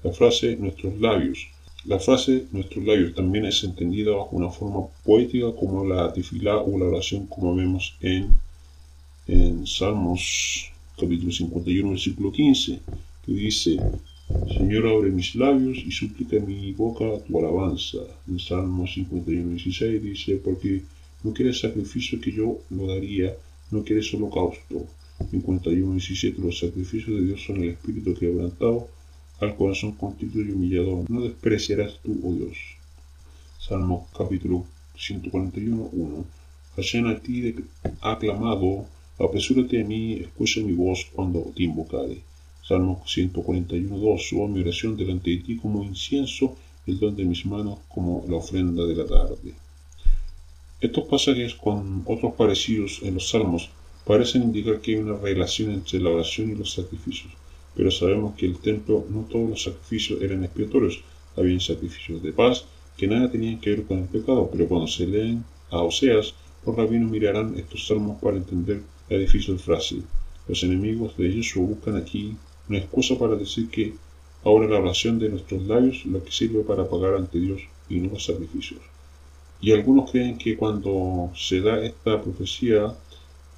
la frase nuestros labios. La frase nuestros labios también es entendida bajo una forma poética como la tefilá o la oración, como vemos en Salmos capítulo 51, versículo 15, que dice: Señor, abre mis labios y suplica en mi boca tu alabanza. En Salmos 51, 16 dice: porque no quieres sacrificio que yo lo daría, no quieres holocausto. 51, 17 los sacrificios de Dios son el espíritu quebrantado, al corazón contrito y humillado no despreciarás tú, oh Dios. Salmo capítulo 141, 1. Hashem, a ti ha clamado, apresúrate a mí, escucha mi voz cuando te invocare. Salmo 141:2, subo mi oración delante de ti como incienso, el don de mis manos como la ofrenda de la tarde. Estos pasajes con otros parecidos en los salmos parecen indicar que hay una relación entre la oración y los sacrificios, pero sabemos que en el templo no todos los sacrificios eran expiatorios, había sacrificios de paz que nada tenían que ver con el pecado, pero cuando se leen a Oseas, los rabinos mirarán estos salmos para entender la difícil frase. Los enemigos de Yeshua buscan aquí una excusa para decir que ahora la oración de nuestros labios es lo que sirve para pagar ante Dios y no los sacrificios. Y algunos creen que cuando se da esta profecía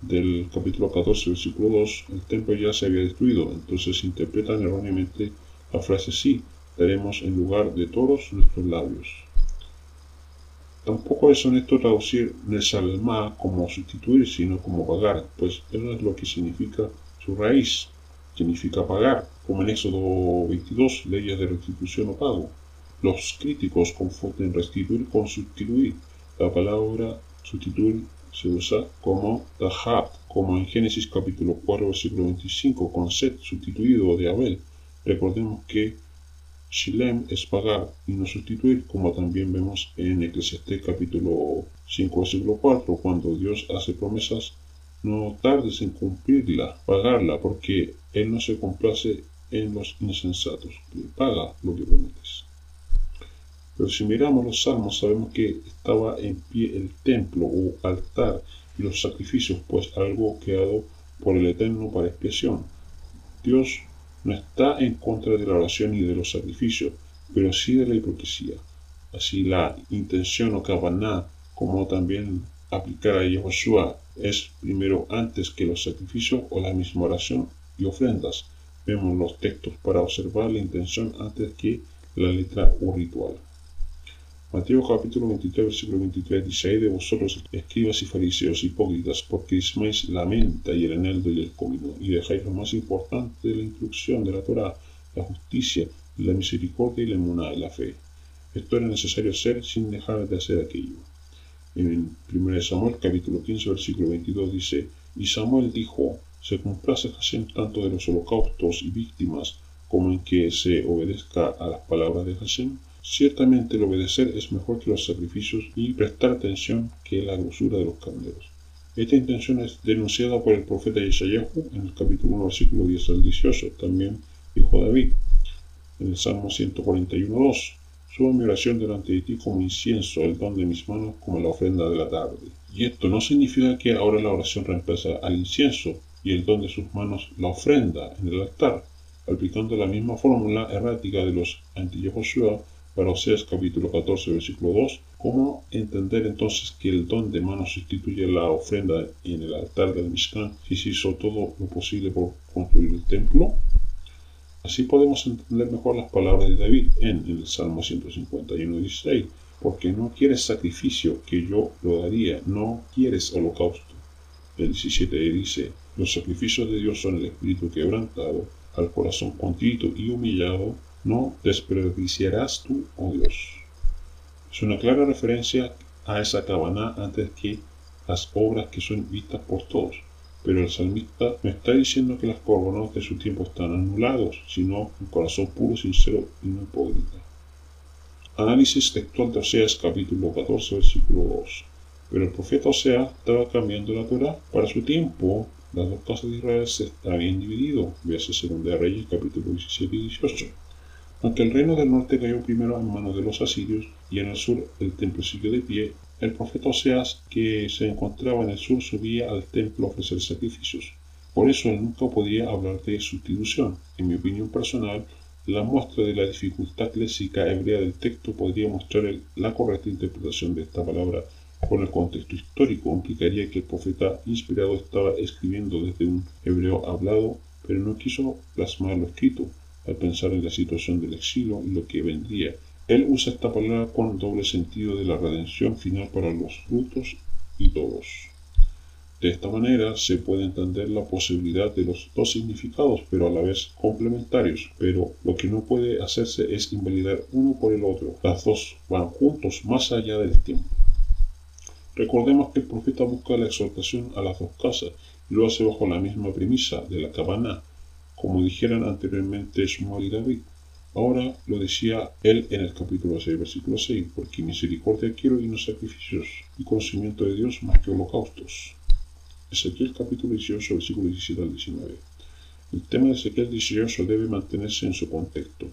del capítulo 14, versículo 2, el templo ya se había destruido, entonces interpretan erróneamente la frase sí, daremos en lugar de todos nuestros labios. Tampoco es honesto traducir Nesalma como sustituir, sino como pagar, pues eso es lo que significa su raíz, significa pagar, como en Éxodo 22, leyes de restitución o pago. Los críticos confunden restituir con sustituir. La palabra sustituir se usa como tahat, como en Génesis capítulo 4, versículo 25, con Set, sustituido de Abel. Recordemos que Shilem es pagar y no sustituir, como también vemos en Eclesiastés capítulo 5, versículo 4, cuando Dios hace promesas, no tardes en cumplirla, pagarla, porque Él no se complace en los insensatos, paga lo que prometes. Pero si miramos los salmos, sabemos que estaba en pie el templo o altar y los sacrificios, pues algo creado por el Eterno para expiación. Dios no está en contra de la oración y de los sacrificios, pero sí de la hipocresía. Así la intención o kavaná, como también aplicar a Yehoshua, es primero antes que los sacrificios o la misma oración y ofrendas. Vemos los textos para observar la intención antes que la letra o ritual. Mateo capítulo 23, versículo 23 dice: «Ay de vosotros, escribas y fariseos hipócritas, porque diezmáis la menta y el eneldo y el comino, y dejáis lo más importante de la instrucción de la Torá, la justicia, la misericordia y la emuná, la fe». Esto era necesario hacer sin dejar de hacer aquello. En 1 Samuel capítulo 15, versículo 22 dice: «Y Samuel dijo: se complace Hashem tanto de los holocaustos y víctimas como en que se obedezca a las palabras de Hashem. Ciertamente el obedecer es mejor que los sacrificios y prestar atención que la grosura de los carneros». Esta intención es denunciada por el profeta Yeshayahu en el capítulo 1, versículo 10 al 18. También dijo David en el Salmo 141:2: «Subo mi oración delante de ti como incienso, el don de mis manos como la ofrenda de la tarde». Y esto no significa que ahora la oración reemplaza al incienso y el don de sus manos la ofrenda en el altar, aplicando la misma fórmula errática de los anti-Yehoshua para Oseas capítulo 14, versículo 2. ¿Cómo entender entonces que el don de manos sustituye la ofrenda en el altar del Mishkan si se hizo todo lo posible por construir el templo? Así podemos entender mejor las palabras de David en el Salmo 151:16. «Porque no quieres sacrificio, que yo lo daría, no quieres holocausto». El 17 dice: «Los sacrificios de Dios son el espíritu quebrantado, al corazón contrito y humillado no desperdiciarás tú, oh Dios». Es una clara referencia a esa kavaná antes que las obras que son vistas por todos. Pero el salmista no está diciendo que las corbanos de su tiempo están anulados, sino un corazón puro, sincero y no hipócrita. Análisis textual de Oseas capítulo 14, versículo 2. Pero el profeta Oseas estaba cambiando la Torá. Para su tiempo, las dos casas de Israel se habían dividido. Véase 2 Reyes capítulo 17 y 18. Aunque el reino del norte cayó primero en manos de los asirios y en el sur el templo siguió de pie, el profeta Oseas, que se encontraba en el sur, subía al templo a ofrecer sacrificios. Por eso él nunca podía hablar de sustitución. En mi opinión personal, la muestra de la dificultad léxica hebrea del texto podría mostrar la correcta interpretación de esta palabra con el contexto histórico. Implicaría que el profeta inspirado estaba escribiendo desde un hebreo hablado, pero no quiso plasmar lo escrito, al pensar en la situación del exilio y lo que vendría. Él usa esta palabra con doble sentido de la redención final para los brutos y todos. De esta manera se puede entender la posibilidad de los dos significados, pero a la vez complementarios. Pero lo que no puede hacerse es invalidar uno por el otro. Las dos van juntos más allá del tiempo. Recordemos que el profeta busca la exhortación a las dos casas y lo hace bajo la misma premisa de la kavaná. como dijeran anteriormente Shmuel y David. Ahora lo decía él en el capítulo 6, versículo 6, porque misericordia quiero y no sacrificios, y conocimiento de Dios más que holocaustos. Ezequiel capítulo 18, versículo 17 al 19. El tema de Ezequiel 18 debe mantenerse en su contexto,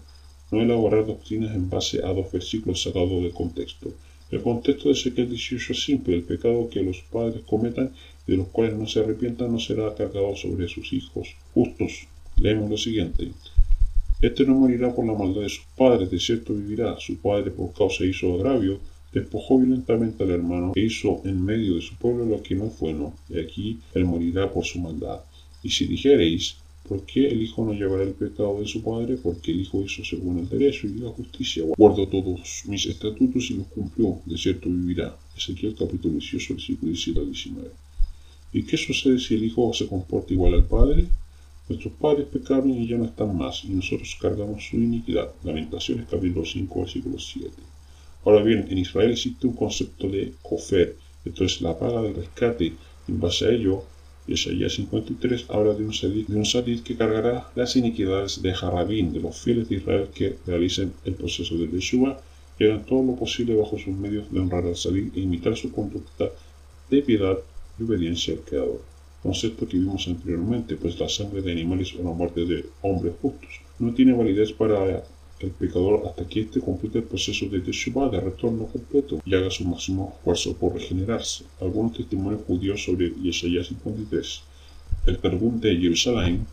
no elaborar doctrinas en base a dos versículos sacados del contexto. El contexto de Ezequiel 18 es simple: el pecado que los padres cometan y de los cuales no se arrepientan no será cargado sobre sus hijos justos. Leemos lo siguiente: Este no morirá por la maldad de sus padres, de cierto vivirá. Su padre, por causa hizo agravio, despojó violentamente al hermano e hizo en medio de su pueblo lo que no es bueno, y aquí él morirá por su maldad. Y si dijereis, ¿por qué el hijo no llevará el pecado de su padre? Porque el hijo hizo según el derecho y la justicia. Guardó todos mis estatutos y los cumplió, de cierto vivirá. Ezequiel capítulo 18, versículo 17 al 19. ¿Y qué sucede si el hijo se comporta igual al padre? Nuestros padres pecaron y ya no están más, y nosotros cargamos su iniquidad. Lamentaciones capítulo 5, versículo 7. Ahora bien, en Israel existe un concepto de kofer, esto es la paga del rescate. En base a ello, Isaías 53 habla de un sadid que cargará las iniquidades de Jarabín, de los fieles de Israel que realicen el proceso de Yeshua y hagan todo lo posible bajo sus medios de honrar al sadid e imitar su conducta de piedad y obediencia al Creador. Concepto que vimos anteriormente, pues la sangre de animales o la muerte de hombres justos no tiene validez para el pecador hasta que éste complete el proceso de Teshuvah, de retorno completo, y haga su máximo esfuerzo por regenerarse. Algunos testimonios judíos sobre Isaías 53. El Targum de Jerusalén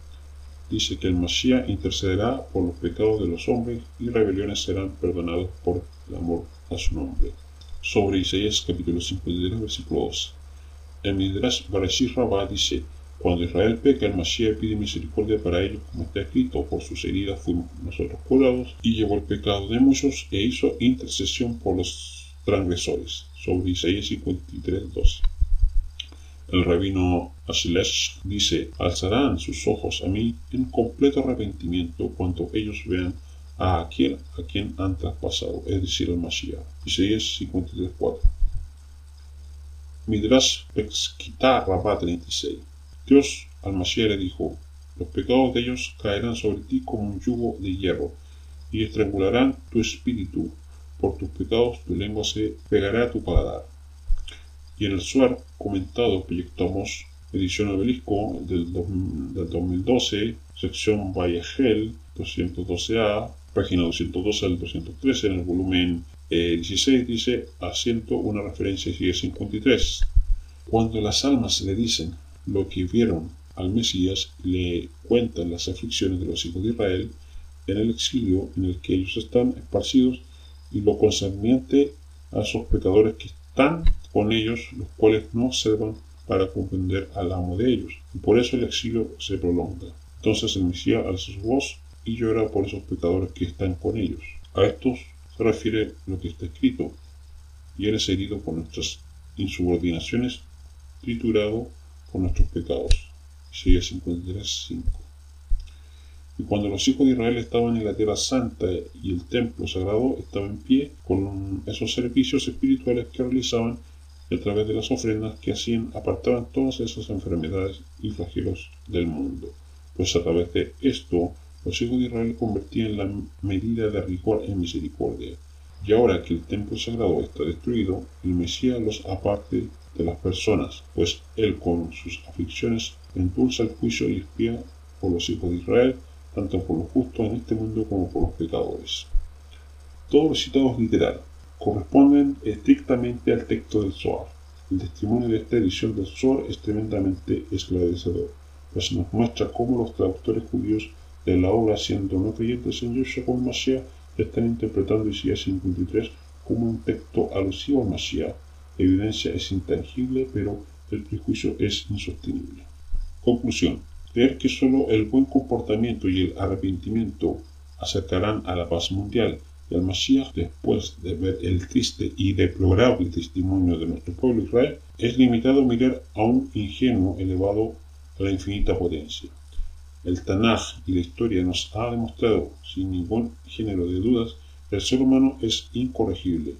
dice que el Mashiach intercederá por los pecados de los hombres y rebeliones serán perdonados por el amor a su nombre. Sobre Isaías capítulo 53, versículo 12. El Midrash Bereshit Rabbah dice: Cuando Israel peca, el Mashiach pide misericordia para ellos, como está escrito: por sus heridas fuimos nosotros curados, y llevó el pecado de muchos e hizo intercesión por los transgresores. Sobre Isaías 53, 12. El rabino Ashlesh dice: alzarán sus ojos a mí en completo arrepentimiento cuando ellos vean a aquel a quien han traspasado, es decir, al Mashiach. Isaías 53, 4. Midrash Pesquita Rabbah 36. Dios al Mashiach le dijo: los pecados de ellos caerán sobre ti como un yugo de hierro, y estrangularán tu espíritu. Por tus pecados tu lengua se pegará a tu paladar. Y en el Suar comentado proyectamos edición obelisco del 2012, sección Vallejel 212a, página 212 al 213, en el volumen 16, dice, haciendo una referencia a Isaías 53. Cuando las almas le dicen lo que vieron al Mesías, le cuentan las aflicciones de los hijos de Israel en el exilio en el que ellos están esparcidos y lo concerniente a esos pecadores que están con ellos, los cuales no observan para comprender al amo de ellos, y por eso el exilio se prolonga. Entonces el Mesías alza su voz y llora por esos pecadores que están con ellos. A estos se refiere lo que está escrito: y él es herido por nuestras insubordinaciones, triturado por nuestros pecados. Isaías 53, 5. Y cuando los hijos de Israel estaban en la tierra santa y el templo sagrado estaba en pie, con esos servicios espirituales que realizaban y a través de las ofrendas que hacían, apartaban todas esas enfermedades y flagelos del mundo. Pues a través de esto, los hijos de Israel convertían la medida de rigor en misericordia. Y ahora que el templo sagrado está destruido, el Mesías los aparte de las personas, pues él con sus aflicciones endulza el juicio y expía por los hijos de Israel, tanto por los justos en este mundo como por los pecadores. Todo lo citado es literal, corresponden estrictamente al texto del Zohar. El testimonio de esta edición del Zohar es tremendamente esclarecedor, pues nos muestra cómo los traductores judíos de la obra, siendo no creyentes en Yeshua como Mashiach, están interpretando Isaías 53 como un texto alusivo al Mashiach. La evidencia es intangible, pero el prejuicio es insostenible. Conclusión: creer que solo el buen comportamiento y el arrepentimiento acercarán a la paz mundial y al Mashiach, después de ver el triste y deplorable testimonio de nuestro pueblo Israel, es limitado a mirar a un ingenuo elevado a la infinita potencia. El Tanaj y la historia nos ha demostrado, sin ningún género de dudas, que el ser humano es incorregible.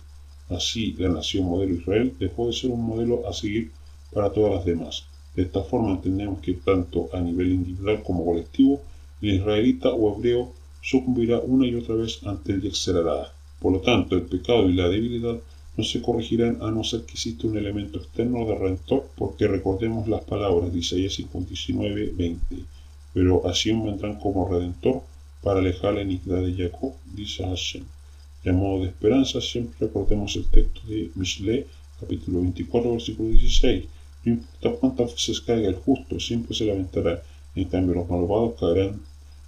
Así, la nación modelo Israel dejó de ser un modelo a seguir para todas las demás. De esta forma entendemos que tanto a nivel individual como colectivo el israelita o hebreo sucumbirá una y otra vez ante el Yetzer Hara. Por lo tanto, el pecado y la debilidad no se corregirán a no ser que exista un elemento externo de redentor, porque recordemos las palabras de Isaías 59:20. Pero a Sion vendrán como redentor para alejar la iniquidad de Jacob, dice Hashem. De modo de esperanza, siempre recordemos el texto de Mishle, capítulo 24, versículo 16. No importa cuántas veces caiga el justo, siempre se lamentará. En cambio, los malvados caerán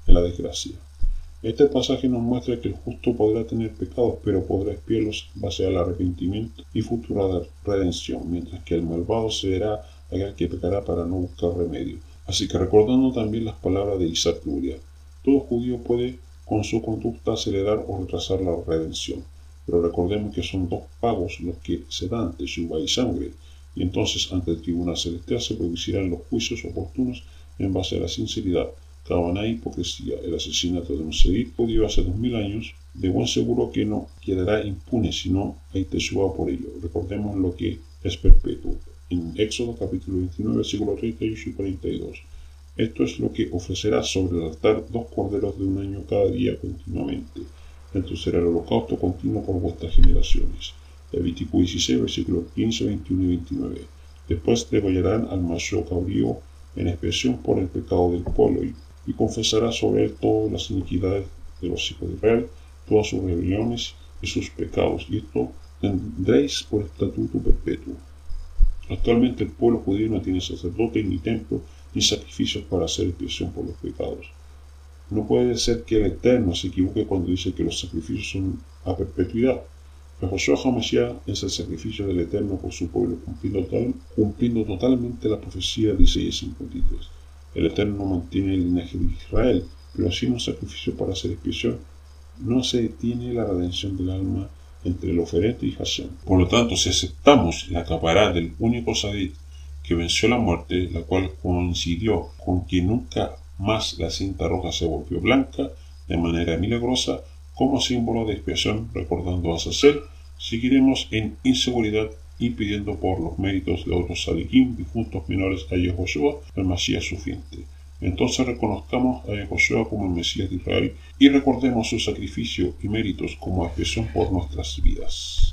en la desgracia. Este pasaje nos muestra que el justo podrá tener pecados, pero podrá expiarlos en base al arrepentimiento y futura redención, mientras que el malvado será aquel que pecará para no buscar remedio. Así que recordando también las palabras de Isaac Luria, todo judío puede con su conducta acelerar o retrasar la redención, pero recordemos que son dos pagos los que se dan, teshuva y sangre, y entonces ante el tribunal celestial se producirán los juicios oportunos en base a la sinceridad, cabaná, hipocresía. El asesinato de un seid judío hace 2000 años, de buen seguro que no quedará impune si no hay teshuva por ello. Recordemos lo que es perpetuo. En Éxodo capítulo 29, versículos 38 y 42. Esto es lo que ofrecerá sobre el altar 2 corderos de un año cada día continuamente. Entonces será el holocausto continuo por vuestras generaciones. Levítico 16, versículos 15, 21 y 29. Después degollarán al macho cabrío en expiación por el pecado del pueblo y confesará sobre él todas las iniquidades de los hijos de Israel, todas sus rebeliones y sus pecados, y esto tendréis por estatuto perpetuo. Actualmente el pueblo judío no tiene sacerdote, ni templo, ni sacrificios para hacer expiación por los pecados. No puede ser que el Eterno se equivoque cuando dice que los sacrificios son a perpetuidad. Josué HaMashiach es el sacrificio del Eterno por su pueblo, cumpliendo totalmente la profecía de Isaías 53. El Eterno mantiene el linaje de Israel, pero sin un sacrificio para hacer expiación no se detiene la redención del alma entre el oferente y Hashem. Por lo tanto, si aceptamos la capará del único Sadid que venció la muerte, la cual coincidió con que nunca más la cinta roja se volvió blanca de manera milagrosa, como símbolo de expiación, recordando a Azazel, seguiremos en inseguridad y pidiendo por los méritos de otros sadikim y juntos menores a Yehoshua, el Masías sufriente. Entonces reconozcamos a Yehoshua como el Mesías de Israel y recordemos su sacrificio y méritos como expiación por nuestras vidas.